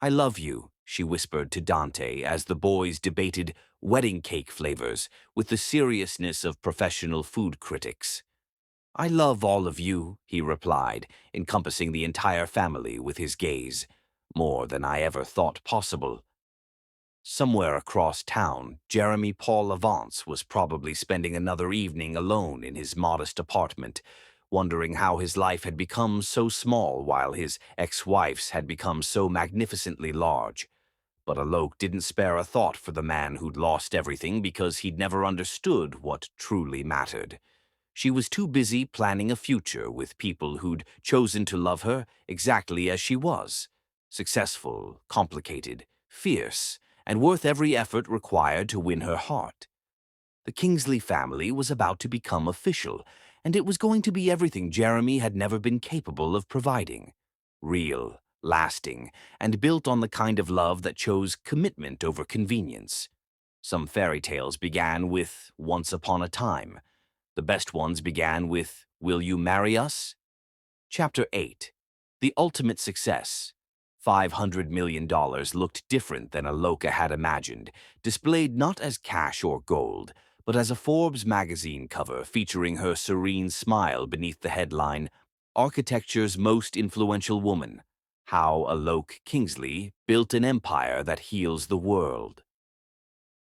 I love you, she whispered to Dante as the boys debated wedding cake flavors with the seriousness of professional food critics. I love all of you, he replied, encompassing the entire family with his gaze, more than I ever thought possible. Somewhere across town, Jeremy Paul Avance was probably spending another evening alone in his modest apartment, wondering how his life had become so small while his ex-wife's had become so magnificently large. But Alok didn't spare a thought for the man who'd lost everything because he'd never understood what truly mattered. She was too busy planning a future with people who'd chosen to love her exactly as she was. Successful, complicated, fierce, and worth every effort required to win her heart. The Kingsley family was about to become official, and it was going to be everything Jeremy had never been capable of providing. Real, lasting, and built on the kind of love that chose commitment over convenience. Some fairy tales began with Once Upon a Time. The best ones began with Will You Marry Us? Chapter 8. The Ultimate Success. $500 million looked different than Aloka had imagined, displayed not as cash or gold, but as a Forbes magazine cover featuring her serene smile beneath the headline, Architecture's Most Influential Woman, How Alok Kingsley Built an Empire That Heals the World.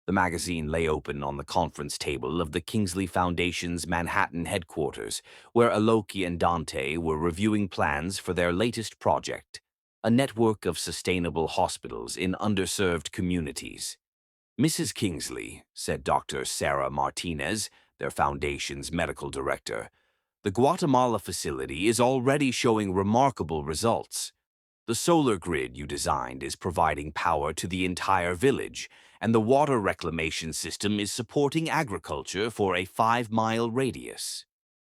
The magazine lay open on the conference table of the Kingsley Foundation's Manhattan headquarters, where Aloki and Dante were reviewing plans for their latest project, a network of sustainable hospitals in underserved communities. Mrs. Kingsley, said Dr. Sarah Martinez, their foundation's medical director, the Guatemala facility is already showing remarkable results. The solar grid you designed is providing power to the entire village, and the water reclamation system is supporting agriculture for a 5-mile radius.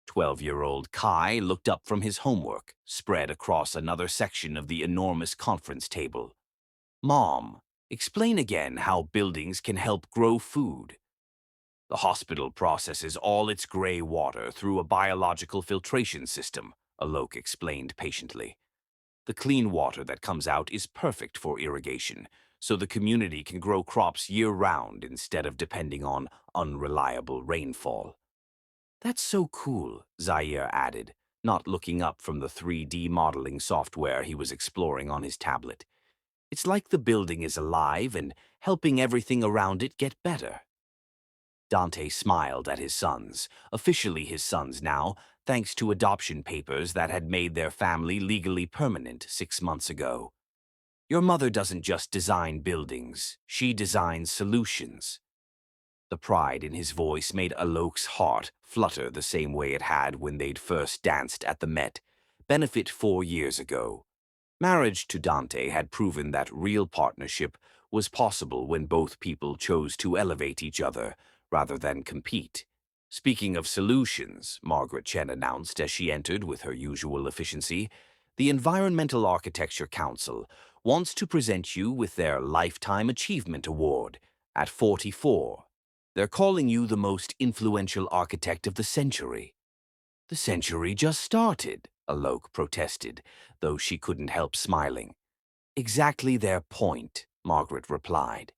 12-year-old Kai looked up from his homework, spread across another section of the enormous conference table. Mom, explain again how buildings can help grow food. The hospital processes all its gray water through a biological filtration system, Alok explained patiently. The clean water that comes out is perfect for irrigation, so the community can grow crops year-round instead of depending on unreliable rainfall. That's so cool, Zaire added, not looking up from the 3D modeling software he was exploring on his tablet. It's like the building is alive and helping everything around it get better. Dante smiled at his sons, officially his sons now, thanks to adoption papers that had made their family legally permanent 6 months ago. Your mother doesn't just design buildings, she designs solutions. The pride in his voice made Alok's heart flutter the same way it had when they'd first danced at the Met, Benefit 4 years ago. Marriage to Dante had proven that real partnership was possible when both people chose to elevate each other rather than compete. Speaking of solutions, Margaret Chen announced as she entered with her usual efficiency, the Environmental Architecture Council wants to present you with their Lifetime Achievement Award at 44. They're calling you the most influential architect of the century. The century just started, Alok protested, though she couldn't help smiling. Exactly their point, Margaret replied.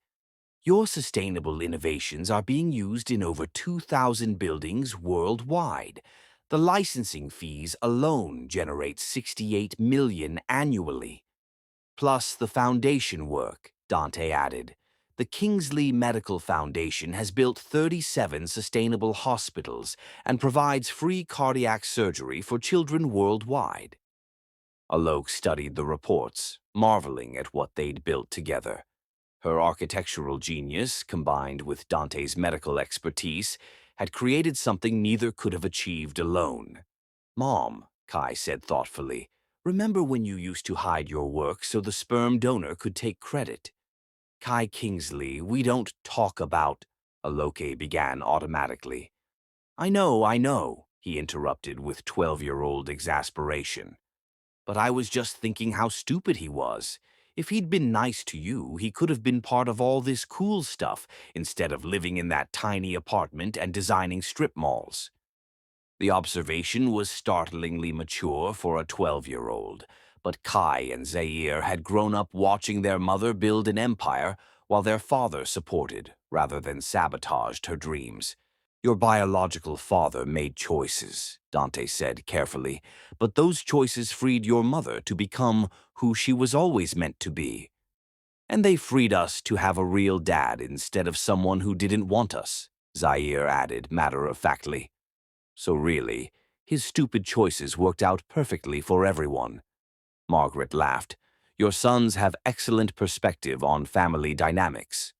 Your sustainable innovations are being used in over 2,000 buildings worldwide. The licensing fees alone generate 68 million annually. Plus the foundation work, Dante added. The Kingsley Medical Foundation has built 37 sustainable hospitals and provides free cardiac surgery for children worldwide. Alok studied the reports, marveling at what they'd built together. Her architectural genius, combined with Dante's medical expertise, had created something neither could have achieved alone. Mom, Kai said thoughtfully, remember when you used to hide your work so the sperm donor could take credit? Kai Kingsley, we don't talk about, Aloke began automatically. I know, he interrupted with 12-year-old exasperation. But I was just thinking how stupid he was. If he'd been nice to you, he could have been part of all this cool stuff instead of living in that tiny apartment and designing strip malls. The observation was startlingly mature for a 12-year-old, but Kai and Zaire had grown up watching their mother build an empire while their father supported rather than sabotaged her dreams. Your biological father made choices, Dante said carefully, but those choices freed your mother to become who she was always meant to be. And they freed us to have a real dad instead of someone who didn't want us, Zaire added matter-of-factly. So really, his stupid choices worked out perfectly for everyone. Margaret laughed. Your sons have excellent perspective on family dynamics.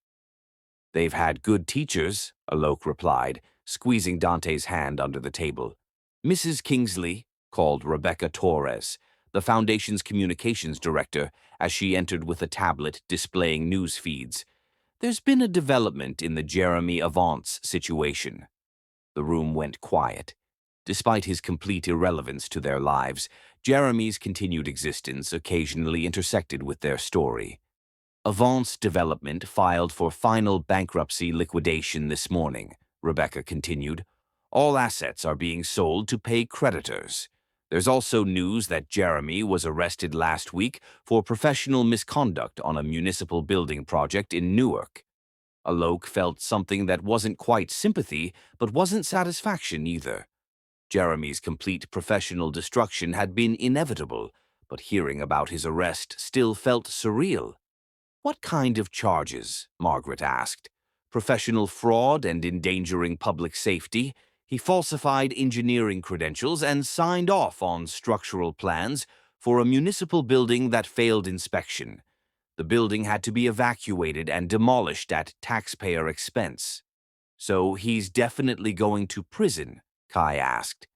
They've had good teachers, Alok replied, squeezing Dante's hand under the table. Mrs. Kingsley, called Rebecca Torres, the Foundation's communications director, as she entered with a tablet displaying news feeds. There's been a development in the Jeremy Avance situation. The room went quiet. Despite his complete irrelevance to their lives, Jeremy's continued existence occasionally intersected with their story. Avance Development filed for final bankruptcy liquidation this morning, Rebecca continued. All assets are being sold to pay creditors. There's also news that Jeremy was arrested last week for professional misconduct on a municipal building project in Newark. Alok felt something that wasn't quite sympathy, but wasn't satisfaction either. Jeremy's complete professional destruction had been inevitable, but hearing about his arrest still felt surreal. What kind of charges? Margaret asked. Professional fraud and endangering public safety. He falsified engineering credentials and signed off on structural plans for a municipal building that failed inspection. The building had to be evacuated and demolished at taxpayer expense. So he's definitely going to prison, Kai asked.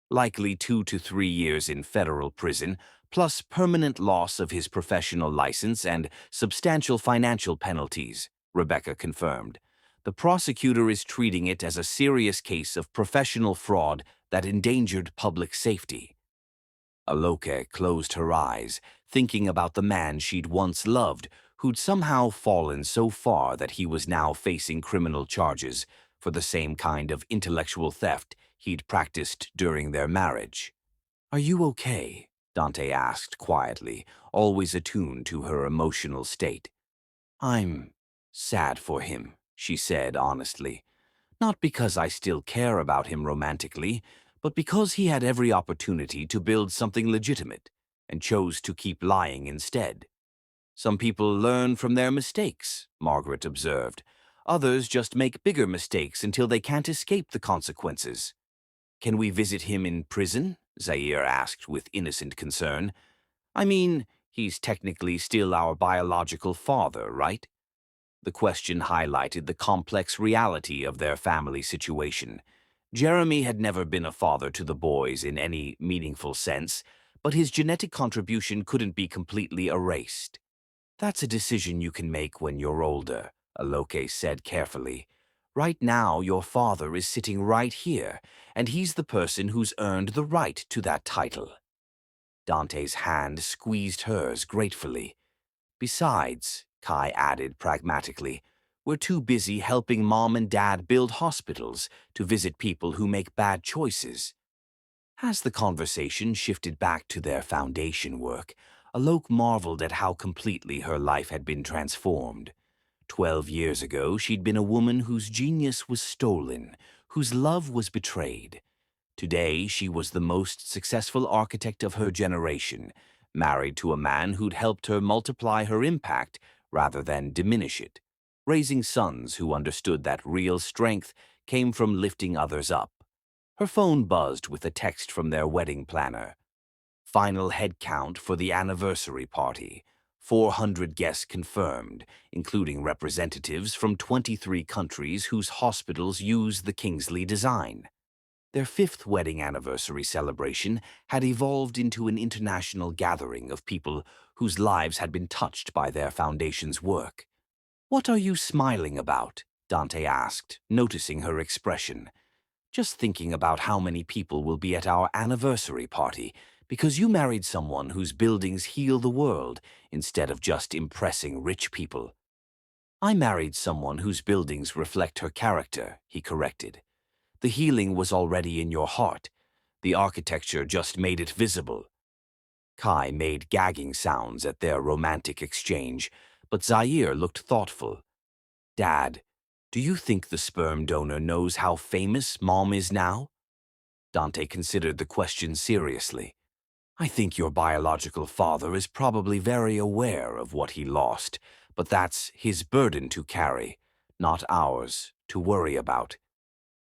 Likely 2 to 3 years in federal prison, plus permanent loss of his professional license and substantial financial penalties, Rebecca confirmed. The prosecutor is treating it as a serious case of professional fraud that endangered public safety. Aloke closed her eyes, thinking about the man she'd once loved, who'd somehow fallen so far that he was now facing criminal charges for the same kind of intellectual theft he'd practiced during their marriage. Are you okay? Dante asked quietly, always attuned to her emotional state. I'm sad for him, she said honestly. Not because I still care about him romantically, but because he had every opportunity to build something legitimate and chose to keep lying instead. Some people learn from their mistakes, Margaret observed. Others just make bigger mistakes until they can't escape the consequences. Can we visit him in prison? Zaire asked with innocent concern. I mean, he's technically still our biological father, right? The question highlighted the complex reality of their family situation. Jeremy had never been a father to the boys in any meaningful sense, but his genetic contribution couldn't be completely erased. That's a decision you can make when you're older, Aloke said carefully. Right now, your father is sitting right here, and he's the person who's earned the right to that title. Dante's hand squeezed hers gratefully. Besides, Kai added pragmatically, we're too busy helping Mom and Dad build hospitals to visit people who make bad choices. As the conversation shifted back to their foundation work, Alok marveled at how completely her life had been transformed. 12 years ago, she'd been a woman whose genius was stolen, whose love was betrayed. Today, she was the most successful architect of her generation, married to a man who'd helped her multiply her impact rather than diminish it, raising sons who understood that real strength came from lifting others up. Her phone buzzed with a text from their wedding planner. Final head count for the anniversary party. 400 guests confirmed, including representatives from 23 countries whose hospitals use the Kingsley design. Their fifth wedding anniversary celebration had evolved into an international gathering of people whose lives had been touched by their foundation's work. "What are you smiling about?" Dante asked, noticing her expression. "Just thinking about how many people will be at our anniversary party, because you married someone whose buildings heal the world instead of just impressing rich people." "I married someone whose buildings reflect her character," he corrected. "The healing was already in your heart. The architecture just made it visible." Kai made gagging sounds at their romantic exchange, but Zaire looked thoughtful. "Dad, do you think the sperm donor knows how famous Mom is now?" Dante considered the question seriously. "I think your biological father is probably very aware of what he lost, but that's his burden to carry, not ours to worry about."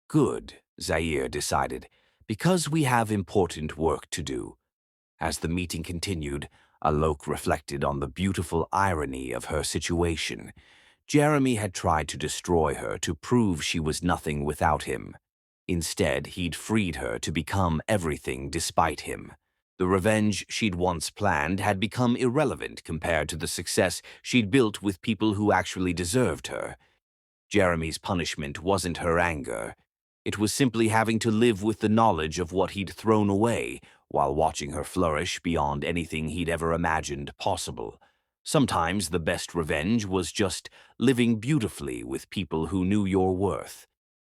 "Good," Zaire decided, "because we have important work to do." As the meeting continued, Alok reflected on the beautiful irony of her situation. Jeremy had tried to destroy her to prove she was nothing without him. Instead, he'd freed her to become everything despite him. The revenge she'd once planned had become irrelevant compared to the success she'd built with people who actually deserved her. Jeremy's punishment wasn't her anger. It was simply having to live with the knowledge of what he'd thrown away while watching her flourish beyond anything he'd ever imagined possible. Sometimes the best revenge was just living beautifully with people who knew your worth.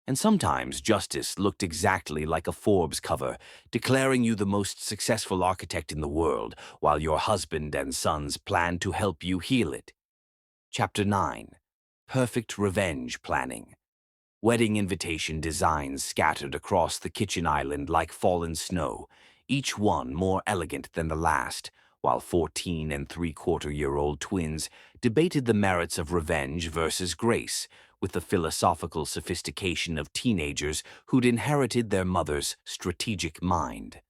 And sometimes justice looked exactly like a Forbes cover, declaring you the most successful architect in the world, while your husband and sons planned to help you heal it. Chapter 9. Perfect Revenge Planning. Wedding invitation designs scattered across the kitchen island like fallen snow, each one more elegant than the last, while 14 and three-quarter-year-old twins debated the merits of revenge versus grace, with the philosophical sophistication of teenagers who'd inherited their mother's strategic mind.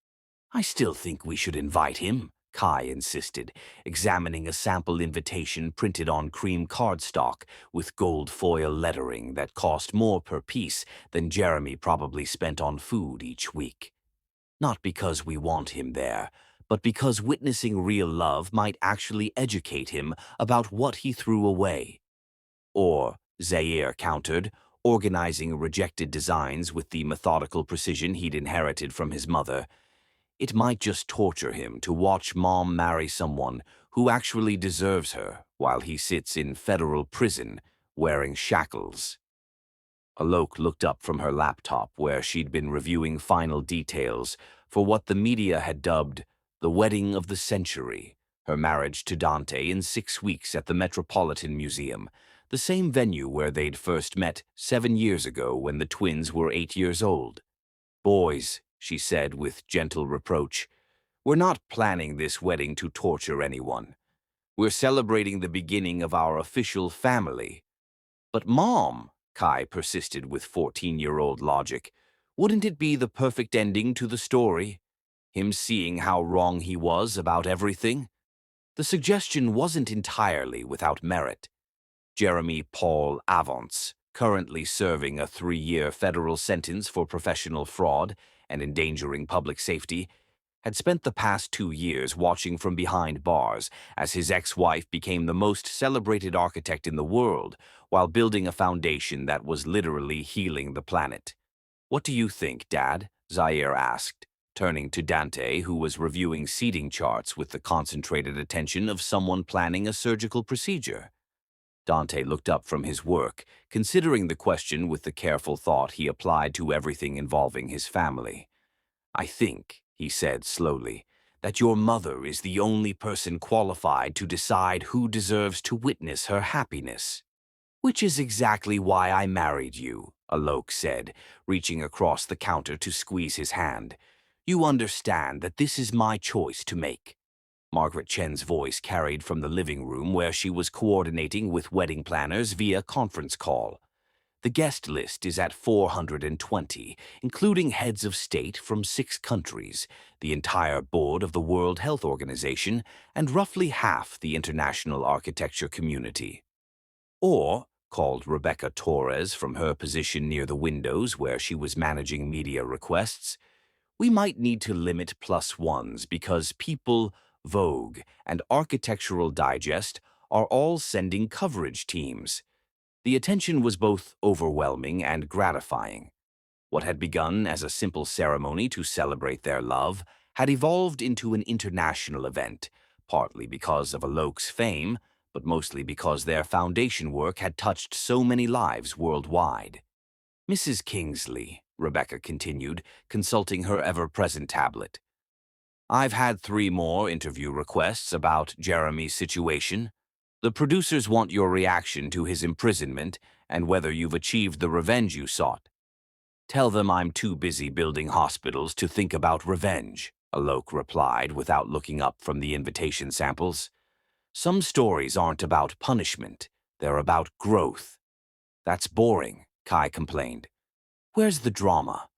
"I still think we should invite him," Kai insisted, examining a sample invitation printed on cream cardstock with gold foil lettering that cost more per piece than Jeremy probably spent on food each week. "Not because we want him there, but because witnessing real love might actually educate him about what he threw away." Or, Zaire countered, organizing rejected designs with the methodical precision he'd inherited from his mother, "it might just torture him to watch Mom marry someone who actually deserves her while he sits in federal prison wearing shackles." Alok looked up from her laptop where she'd been reviewing final details for what the media had dubbed the wedding of the century, Her marriage to Dante in 6 weeks at the Metropolitan Museum, the same venue where they'd first met 7 years ago when the twins were 8 years old. "Boys," she said with gentle reproach, "we're not planning this wedding to torture anyone. We're celebrating the beginning of our official family." "But Mom," Kai persisted with 14-year-old logic, "wouldn't it be the perfect ending to the story? Him seeing how wrong he was about everything?" The suggestion wasn't entirely without merit. Jeremy Paul Avance, currently serving a 3-year federal sentence for professional fraud and endangering public safety, had spent the past 2 years watching from behind bars as his ex-wife became the most celebrated architect in the world while building a foundation that was literally healing the planet. "What do you think, Dad?" Zaire asked, turning to Dante, who was reviewing seating charts with the concentrated attention of someone planning a surgical procedure. Dante looked up from his work, considering the question with the careful thought he applied to everything involving his family. "I think," he said slowly, "that your mother is the only person qualified to decide who deserves to witness her happiness." "Which is exactly why I married you," Alok said, reaching across the counter to squeeze his hand. "You understand that this is my choice to make." Margaret Chen's voice carried from the living room where she was coordinating with wedding planners via conference call. "The guest list is at 420, including heads of state from 6 countries, the entire board of the World Health Organization, and roughly half the international architecture community." "Or," called Rebecca Torres from her position near the windows where she was managing media requests, "we might need to limit +1s because People, Vogue, and Architectural Digest are all sending coverage teams." The attention was both overwhelming and gratifying. What had begun as a simple ceremony to celebrate their love had evolved into an international event, partly because of Alok's fame, but mostly because their foundation work had touched so many lives worldwide. "Mrs. Kingsley," Rebecca continued, consulting her ever-present tablet, "I've had 3 more interview requests about Jeremy's situation. The producers want your reaction to his imprisonment and whether you've achieved the revenge you sought." "Tell them I'm too busy building hospitals to think about revenge," Alok replied without looking up from the invitation samples. "Some stories aren't about punishment, they're about growth." "That's boring," Kai complained. "Where's the drama?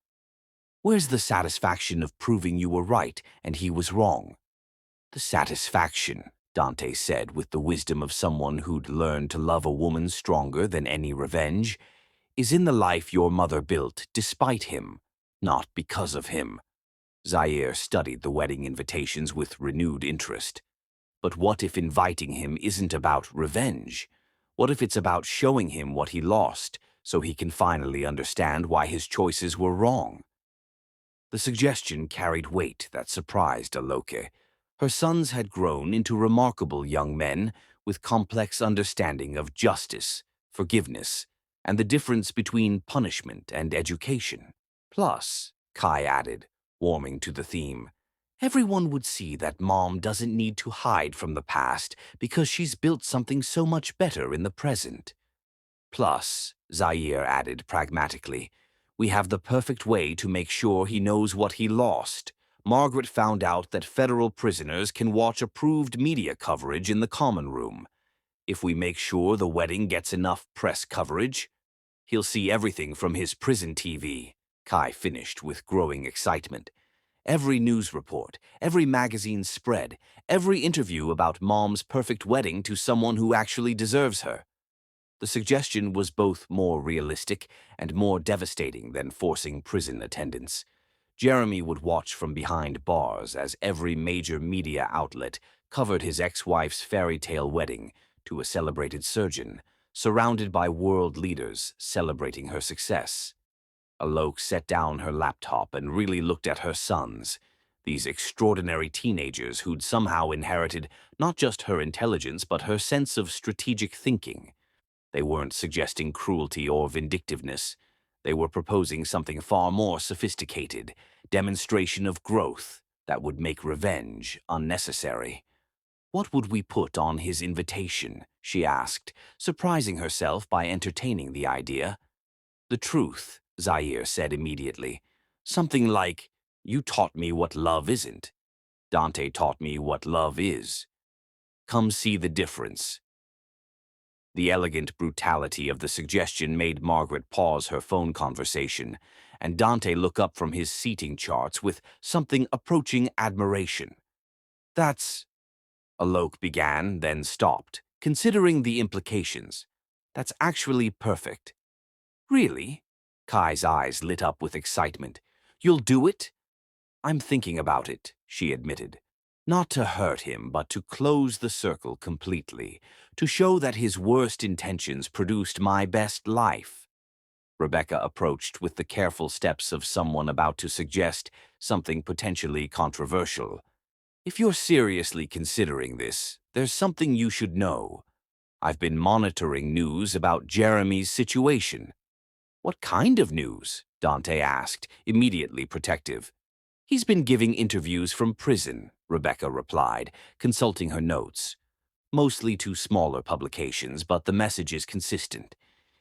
Where's the satisfaction of proving you were right and he was wrong?" "The satisfaction," Dante said with the wisdom of someone who'd learned to love a woman stronger than any revenge, "is in the life your mother built despite him, not because of him." Zaire studied the wedding invitations with renewed interest. But what if inviting him isn't about revenge? What if it's about showing him what he lost so he can finally understand why his choices were wrong? The suggestion carried weight that surprised Aloke. Her sons had grown into remarkable young men with complex understanding of justice, forgiveness, and the difference between punishment and education. Plus, Kai added, warming to the theme, everyone would see that Mom doesn't need to hide from the past because she's built something so much better in the present. Plus, Zaire added pragmatically, we have the perfect way to make sure he knows what he lost. Margaret found out that federal prisoners can watch approved media coverage in the common room. If we make sure the wedding gets enough press coverage, he'll see everything from his prison TV, Kai finished with growing excitement. Every news report, every magazine spread, every interview about Mom's perfect wedding to someone who actually deserves her. The suggestion was both more realistic and more devastating than forcing prison attendance. Jeremy would watch from behind bars as every major media outlet covered his ex-wife's fairy tale wedding to a celebrated surgeon, surrounded by world leaders celebrating her success. Alok set down her laptop and really looked at her sons, these extraordinary teenagers who'd somehow inherited not just her intelligence but her sense of strategic thinking. They weren't suggesting cruelty or vindictiveness. They were proposing something far more sophisticated, demonstration of growth that would make revenge unnecessary. "What would we put on his invitation?" she asked, surprising herself by entertaining the idea. "The truth," Zaire said immediately. "Something like, 'You taught me what love isn't. Dante taught me what love is. Come see the difference.'" The elegant brutality of the suggestion made Margaret pause her phone conversation, and Dante look up from his seating charts with something approaching admiration. "That's—" Alok began, then stopped, considering the implications. "That's actually perfect." "Really?" Kai's eyes lit up with excitement. "You'll do it?" "I'm thinking about it," she admitted. "Not to hurt him, but to close the circle completely, to show that his worst intentions produced my best life." Rebecca approached with the careful steps of someone about to suggest something potentially controversial. "If you're seriously considering this, there's something you should know. I've been monitoring news about Jeremy's situation." "What kind of news?" Dante asked, immediately protective. "He's been giving interviews from prison," Rebecca replied, consulting her notes. "Mostly to smaller publications, but the message is consistent.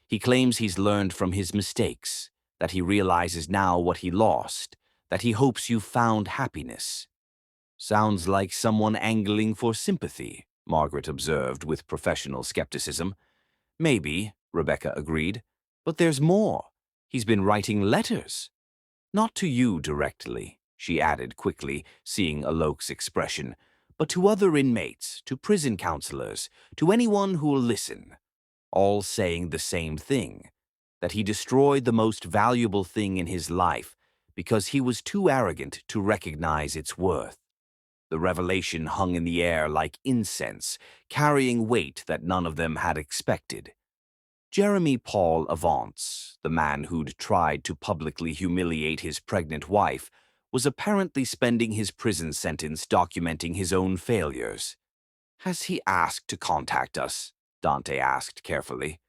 He claims he's learned from his mistakes, that he realizes now what he lost, that he hopes you've found happiness." "Sounds like someone angling for sympathy," Margaret observed with professional skepticism. "Maybe," Rebecca agreed, "but there's more. He's been writing letters. Not to you directly," she added quickly, seeing Alok's expression, "but to other inmates, to prison counselors, to anyone who'll listen. All saying the same thing, that he destroyed the most valuable thing in his life because he was too arrogant to recognize its worth." The revelation hung in the air like incense, carrying weight that none of them had expected. Jeremy Paul Avance, the man who'd tried to publicly humiliate his pregnant wife, was apparently spending his prison sentence documenting his own failures. "Has he asked to contact us?" Dante asked carefully.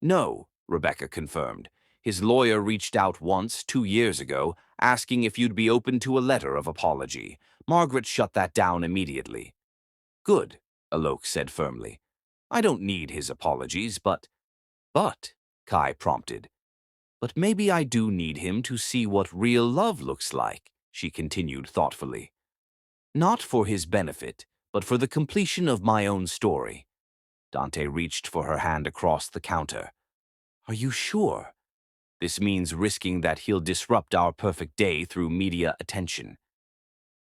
"No," Rebecca confirmed. "His lawyer reached out once, 2 years ago, asking if you'd be open to a letter of apology. Margaret shut that down immediately." "Good," Alok said firmly. "I don't need his apologies, But, Kai prompted. "But maybe I do need him to see what real love looks like," she continued thoughtfully. "Not for his benefit, but for the completion of my own story." Dante reached for her hand across the counter. "Are you sure? This means risking that he'll disrupt our perfect day through media attention."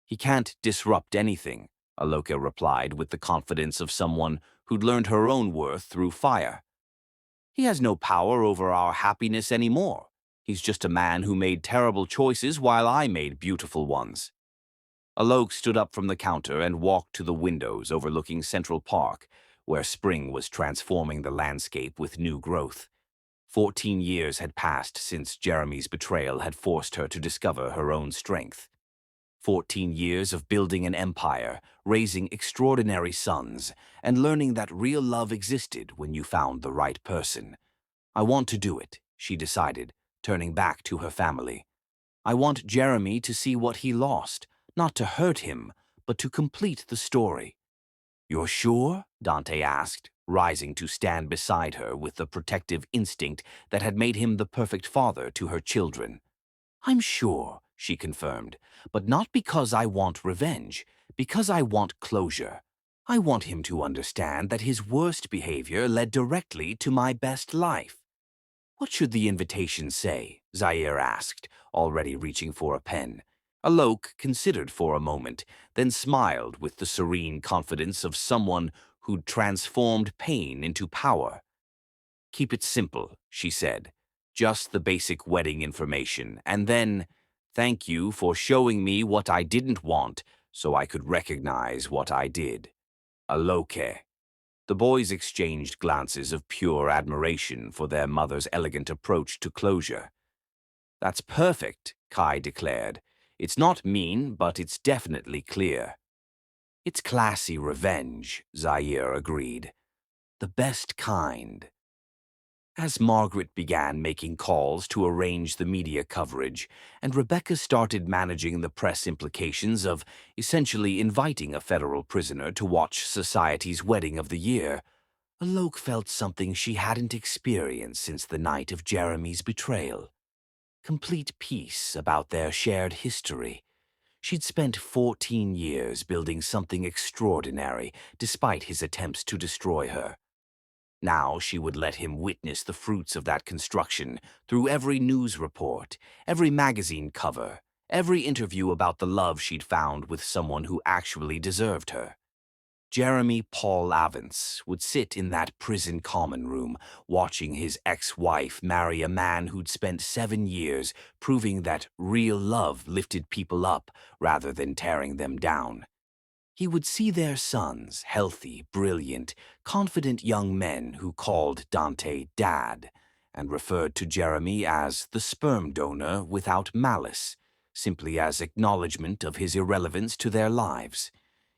"He can't disrupt anything," Aloka replied with the confidence of someone who'd learned her own worth through fire. "He has no power over our happiness anymore. He's just a man who made terrible choices while I made beautiful ones." Alok stood up from the counter and walked to the windows overlooking Central Park, where spring was transforming the landscape with new growth. 14 years had passed since Jeremy's betrayal had forced her to discover her own strength. 14 years of building an empire, raising extraordinary sons, and learning that real love existed when you found the right person. "I want to do it," she decided, turning back to her family. "I want Jeremy to see what he lost, not to hurt him, but to complete the story." "You're sure?" Dante asked, rising to stand beside her with the protective instinct that had made him the perfect father to her children. "I'm sure," she confirmed, "but not because I want revenge, because I want closure. I want him to understand that his worst behavior led directly to my best life." "What should the invitation say?" Zaire asked, already reaching for a pen. Alok considered for a moment, then smiled with the serene confidence of someone who'd transformed pain into power. "Keep it simple," she said. "Just the basic wedding information, and then, 'Thank you for showing me what I didn't want so I could recognize what I did. Aloke.'" The boys exchanged glances of pure admiration for their mother's elegant approach to closure. "That's perfect," Kai declared. "It's not mean, but it's definitely clear." "It's classy revenge," Zaire agreed. "The best kind." As Margaret began making calls to arrange the media coverage, and Rebecca started managing the press implications of essentially inviting a federal prisoner to watch society's wedding of the year, Alok felt something she hadn't experienced since the night of Jeremy's betrayal. Complete peace about their shared history. She'd spent 14 years building something extraordinary despite his attempts to destroy her. Now she would let him witness the fruits of that construction through every news report, every magazine cover, every interview about the love she'd found with someone who actually deserved her. Jeremy Paul Avance would sit in that prison common room, watching his ex-wife marry a man who'd spent 7 years proving that real love lifted people up rather than tearing them down. He would see their sons, healthy, brilliant, confident young men who called Dante Dad and referred to Jeremy as the sperm donor without malice, simply as acknowledgement of his irrelevance to their lives.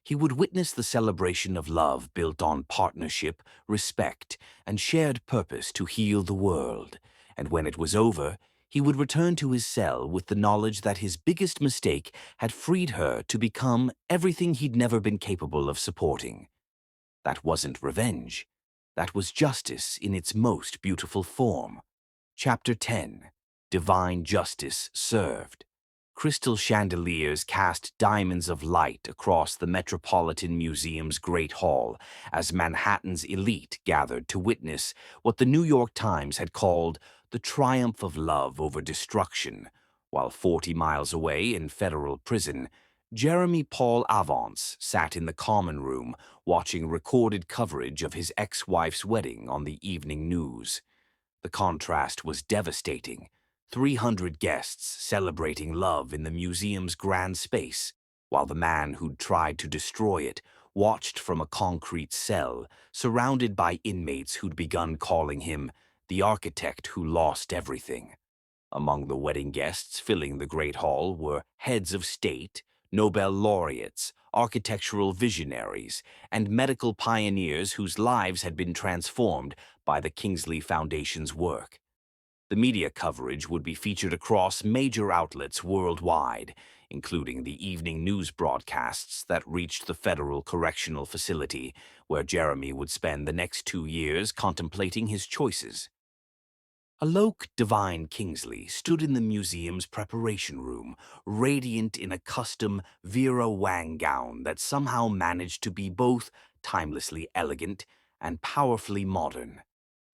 He would witness the celebration of love built on partnership, respect, and shared purpose to heal the world, and when it was over, he would return to his cell with the knowledge that his biggest mistake had freed her to become everything he'd never been capable of supporting. That wasn't revenge. That was justice in its most beautiful form. Chapter 10. Divine Justice Served. Crystal chandeliers cast diamonds of light across the Metropolitan Museum's Great Hall as Manhattan's elite gathered to witness what the New York Times had called the triumph of love over destruction, while 40 miles away in federal prison, Jeremy Paul Avance sat in the common room watching recorded coverage of his ex-wife's wedding on the evening news. The contrast was devastating. 300 guests celebrating love in the museum's grand space, while the man who'd tried to destroy it watched from a concrete cell, surrounded by inmates who'd begun calling him the architect who lost everything. Among the wedding guests filling the Great Hall were heads of state, Nobel laureates, architectural visionaries, and medical pioneers whose lives had been transformed by the Kingsley Foundation's work. The media coverage would be featured across major outlets worldwide, including the evening news broadcasts that reached the Federal Correctional Facility, where Jeremy would spend the next 2 years contemplating his choices. Alok Divine Kingsley stood in the museum's preparation room, radiant in a custom Vera Wang gown that somehow managed to be both timelessly elegant and powerfully modern.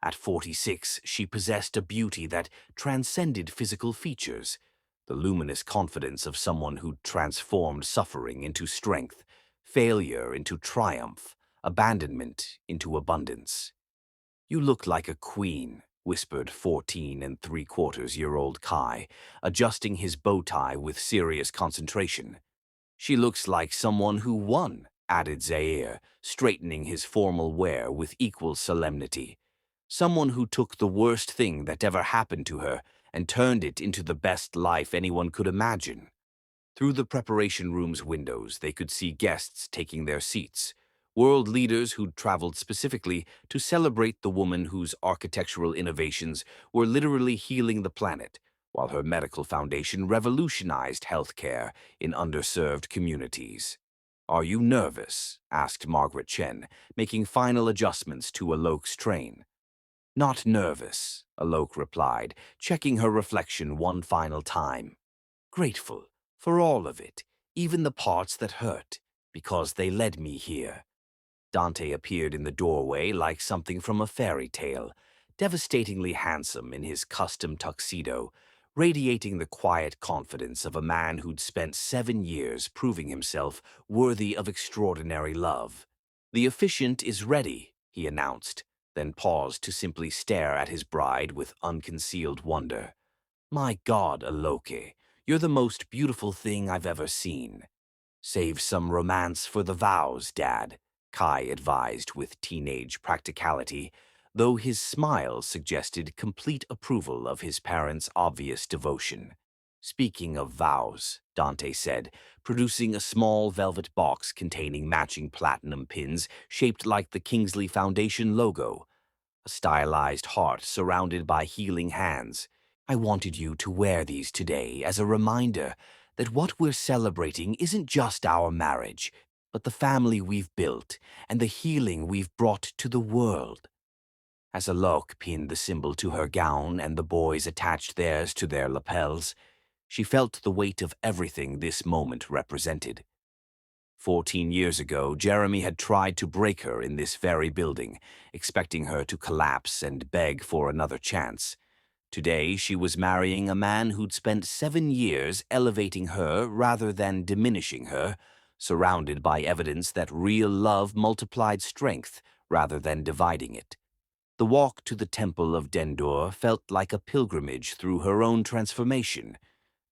At 46, she possessed a beauty that transcended physical features, the luminous confidence of someone who'd transformed suffering into strength, failure into triumph, abandonment into abundance. "You look like a queen," whispered 14 3/4-year-old Kai, adjusting his bow tie with serious concentration. "She looks like someone who won," added Zaire, straightening his formal wear with equal solemnity. "Someone who took the worst thing that ever happened to her and turned it into the best life anyone could imagine." Through the preparation room's windows, they could see guests taking their seats, world leaders who'd traveled specifically to celebrate the woman whose architectural innovations were literally healing the planet, while her medical foundation revolutionized healthcare in underserved communities. "Are you nervous?" asked Margaret Chen, making final adjustments to Alok's train. "Not nervous," Alok replied, checking her reflection one final time. "Grateful for all of it, even the parts that hurt, because they led me here." Dante appeared in the doorway like something from a fairy tale, devastatingly handsome in his custom tuxedo, radiating the quiet confidence of a man who'd spent 7 years proving himself worthy of extraordinary love. "The officiant is ready," he announced, then paused to simply stare at his bride with unconcealed wonder. "My God, Aloke, you're the most beautiful thing I've ever seen." "Save some romance for the vows, Dad," Kai advised with teenage practicality, though his smile suggested complete approval of his parents' obvious devotion. "Speaking of vows," Dante said, producing a small velvet box containing matching platinum pins shaped like the Kingsley Foundation logo. a stylized heart surrounded by healing hands. I wanted you to wear these today as a reminder that what we're celebrating isn't just our marriage, but the family we've built and the healing we've brought to the world. As Alok pinned the symbol to her gown and the boys attached theirs to their lapels, she felt the weight of everything this moment represented. 14 years ago, Jeremy had tried to break her in this very building, expecting her to collapse and beg for another chance. Today, she was marrying a man who'd spent 7 years elevating her rather than diminishing her, surrounded by evidence that real love multiplied strength rather than dividing it. The walk to the temple of Dendur felt like a pilgrimage through her own transformation,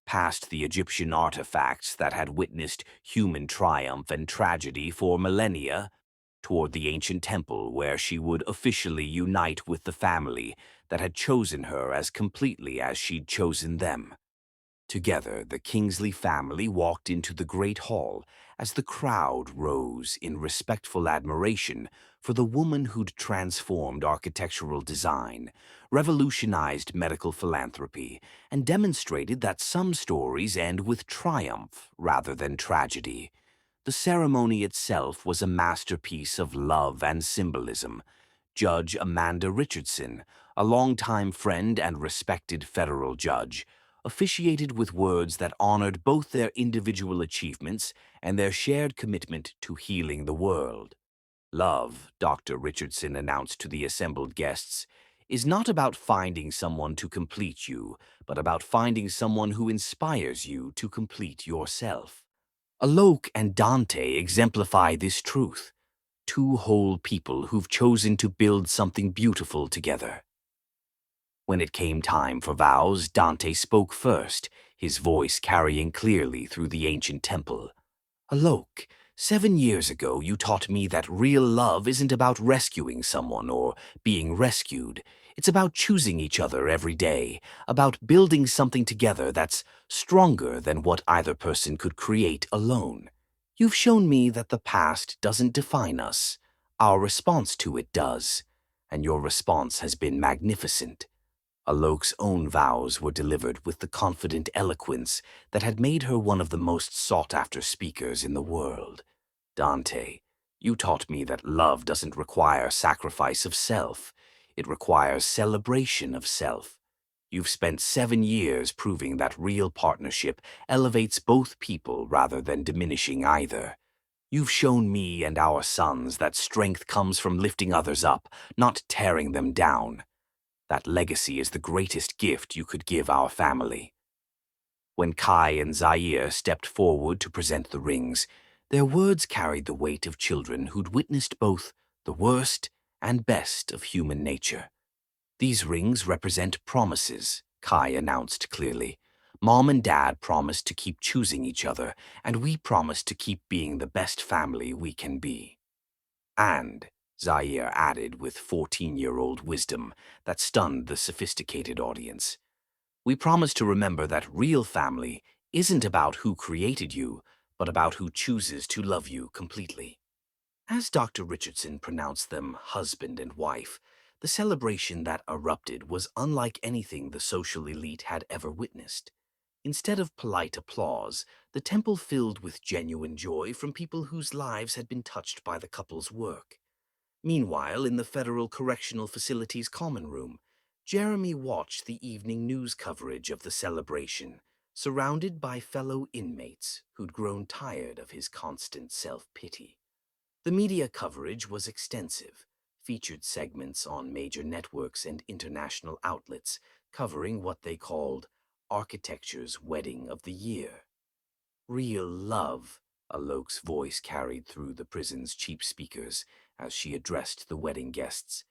past the Egyptian artifacts that had witnessed human triumph and tragedy for millennia, toward the ancient temple where she would officially unite with the family that had chosen her as completely as she'd chosen them. Together, the Kingsley family walked into the great hall as the crowd rose in respectful admiration for the woman who'd transformed architectural design, revolutionized medical philanthropy, and demonstrated that some stories end with triumph rather than tragedy. The ceremony itself was a masterpiece of love and symbolism. Judge Amanda Richardson, a longtime friend and respected federal judge, officiated with words that honored both their individual achievements and their shared commitment to healing the world. Love, Dr. Richardson announced to the assembled guests, is not about finding someone to complete you, but about finding someone who inspires you to complete yourself. Alok and Dante exemplify this truth, two whole people who've chosen to build something beautiful together. When it came time for vows, Dante spoke first, his voice carrying clearly through the ancient temple. Alok, 7 years ago you taught me that real love isn't about rescuing someone or being rescued. It's about choosing each other every day, about building something together that's stronger than what either person could create alone. You've shown me that the past doesn't define us. Our response to it does. And your response has been magnificent. Alok's own vows were delivered with the confident eloquence that had made her one of the most sought-after speakers in the world. Dante, you taught me that love doesn't require sacrifice of self. It requires celebration of self. You've spent 7 years proving that real partnership elevates both people rather than diminishing either. You've shown me and our sons that strength comes from lifting others up, not tearing them down. That legacy is the greatest gift you could give our family. When Kai and Zaire stepped forward to present the rings, their words carried the weight of children who'd witnessed both the worst and best of human nature. These rings represent promises, Kai announced clearly. Mom and Dad promised to keep choosing each other, and we promised to keep being the best family we can be. And, Zaire added with 14-year-old wisdom that stunned the sophisticated audience, we promise to remember that real family isn't about who created you, but about who chooses to love you completely. As Dr. Richardson pronounced them husband and wife, the celebration that erupted was unlike anything the social elite had ever witnessed. Instead of polite applause, the temple filled with genuine joy from people whose lives had been touched by the couple's work. Meanwhile, in the Federal Correctional Facility's common room, Jeremy watched the evening news coverage of the celebration, surrounded by fellow inmates who'd grown tired of his constant self-pity. The media coverage was extensive, featured segments on major networks and international outlets covering what they called architecture's wedding of the year. Real love, Alok's voice carried through the prison's cheap speakers as she addressed the wedding guests,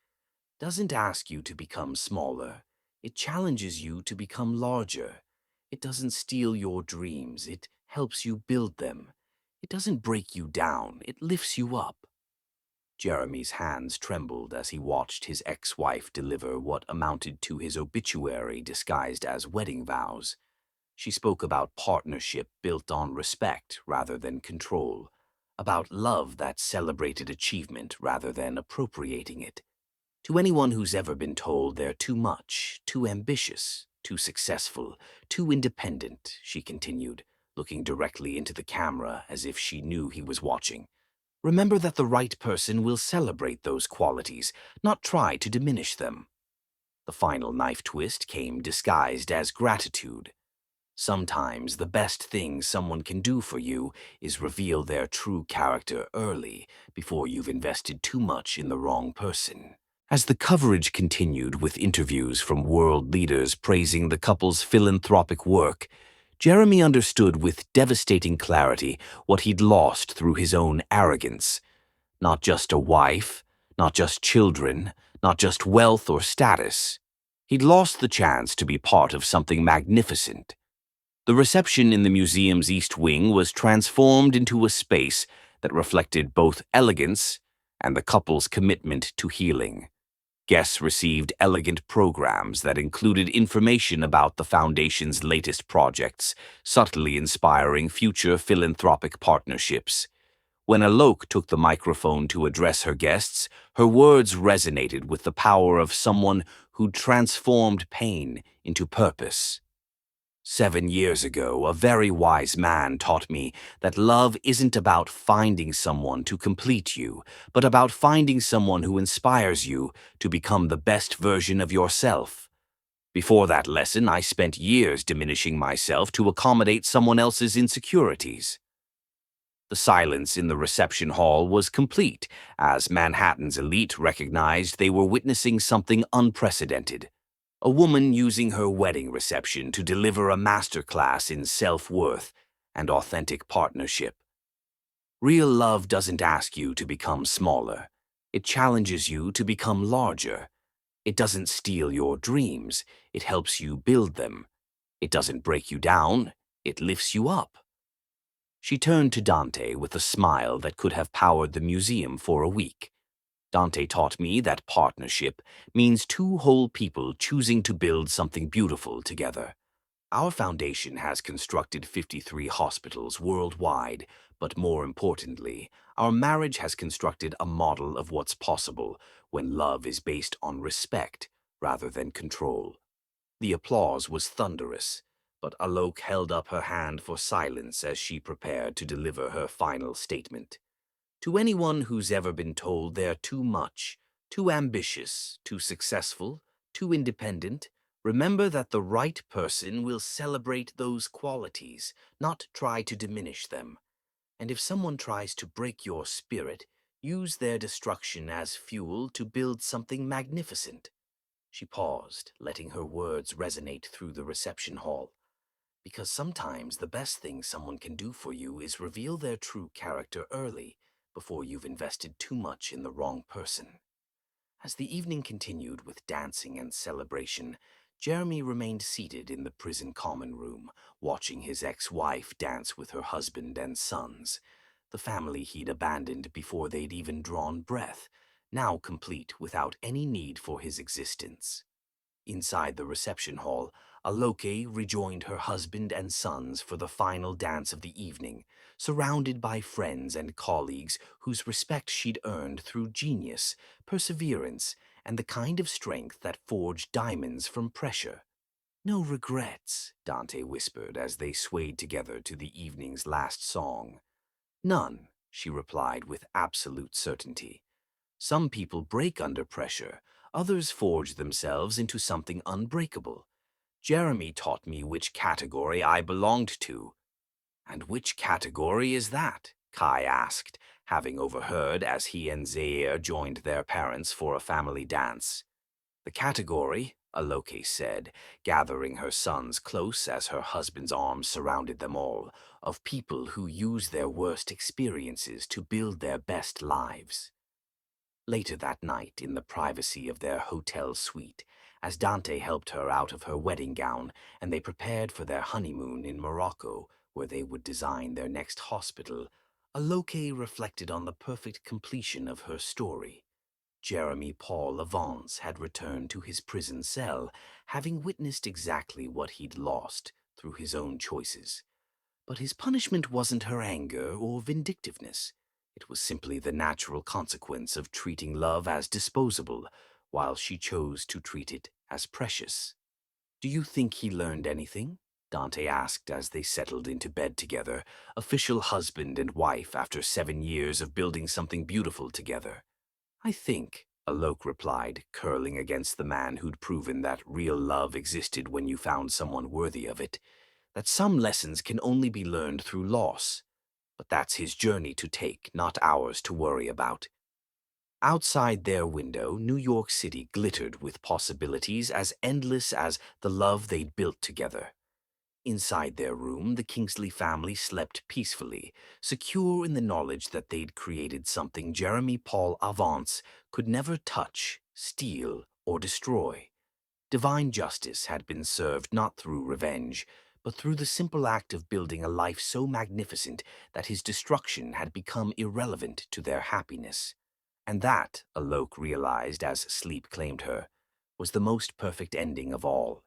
doesn't ask you to become smaller. It challenges you to become larger. It doesn't steal your dreams. It helps you build them. It doesn't break you down. It lifts you up. Jeremy's hands trembled as he watched his ex-wife deliver what amounted to his obituary disguised as wedding vows. She spoke about partnership built on respect rather than control, about love that celebrated achievement rather than appropriating it. To anyone who's ever been told they're too much, too ambitious, too successful, too independent, she continued, looking directly into the camera as if she knew he was watching. Remember that the right person will celebrate those qualities, not try to diminish them. The final knife twist came disguised as gratitude. Sometimes the best thing someone can do for you is reveal their true character early, before you've invested too much in the wrong person. As the coverage continued with interviews from world leaders praising the couple's philanthropic work, Jeremy understood with devastating clarity what he'd lost through his own arrogance. Not just a wife, not just children, not just wealth or status. He'd lost the chance to be part of something magnificent. The reception in the museum's East Wing was transformed into a space that reflected both elegance and the couple's commitment to healing. Guests received elegant programs that included information about the Foundation's latest projects, subtly inspiring future philanthropic partnerships. When Alok took the microphone to address her guests, her words resonated with the power of someone who transformed pain into purpose. 7 years ago, a very wise man taught me that love isn't about finding someone to complete you, but about finding someone who inspires you to become the best version of yourself. Before that lesson, I spent years diminishing myself to accommodate someone else's insecurities. The silence in the reception hall was complete, as Manhattan's elite recognized they were witnessing something unprecedented. A woman using her wedding reception to deliver a masterclass in self-worth and authentic partnership. Real love doesn't ask you to become smaller. It challenges you to become larger. It doesn't steal your dreams. It helps you build them. It doesn't break you down. It lifts you up. She turned to Dante with a smile that could have powered the museum for a week. Dante taught me that partnership means two whole people choosing to build something beautiful together. Our foundation has constructed 53 hospitals worldwide, but more importantly, our marriage has constructed a model of what's possible when love is based on respect rather than control. The applause was thunderous, but Alok held up her hand for silence as she prepared to deliver her final statement. To anyone who's ever been told they're too much, too ambitious, too successful, too independent, remember that the right person will celebrate those qualities, not try to diminish them. And if someone tries to break your spirit, use their destruction as fuel to build something magnificent. She paused, letting her words resonate through the reception hall. Because sometimes the best thing someone can do for you is reveal their true character early, before you've invested too much in the wrong person. As the evening continued with dancing and celebration, Jeremy remained seated in the prison common room, watching his ex-wife dance with her husband and sons, the family he'd abandoned before they'd even drawn breath, now complete without any need for his existence. Inside the reception hall, Aloke rejoined her husband and sons for the final dance of the evening, surrounded by friends and colleagues whose respect she'd earned through genius, perseverance, and the kind of strength that forged diamonds from pressure. "No regrets," Dante whispered as they swayed together to the evening's last song. "None," she replied with absolute certainty. "Some people break under pressure, others forge themselves into something unbreakable. Jeremy taught me which category I belonged to." "And which category is that?" Kai asked, having overheard as he and Zaire joined their parents for a family dance. "The category," Aloke said, gathering her sons close as her husband's arms surrounded them all, "of people who use their worst experiences to build their best lives." Later that night, in the privacy of their hotel suite, as Dante helped her out of her wedding gown and they prepared for their honeymoon in Morocco, where they would design their next hospital, Aloke reflected on the perfect completion of her story. Jeremy Paul Avance had returned to his prison cell, having witnessed exactly what he'd lost through his own choices. But his punishment wasn't her anger or vindictiveness. It was simply the natural consequence of treating love as disposable, while she chose to treat it as precious. "Do you think he learned anything?" Dante asked as they settled into bed together, official husband and wife after 7 years of building something beautiful together. "I think," Alok replied, curling against the man who'd proven that real love existed when you found someone worthy of it, "that some lessons can only be learned through loss. But that's his journey to take, not ours to worry about." Outside their window, New York City glittered with possibilities as endless as the love they'd built together. Inside their room, the Kingsley family slept peacefully, secure in the knowledge that they'd created something Jeremy Paul Avance could never touch, steal, or destroy. Divine justice had been served not through revenge, but through the simple act of building a life so magnificent that his destruction had become irrelevant to their happiness. And that, Alok realized as sleep claimed her, was the most perfect ending of all.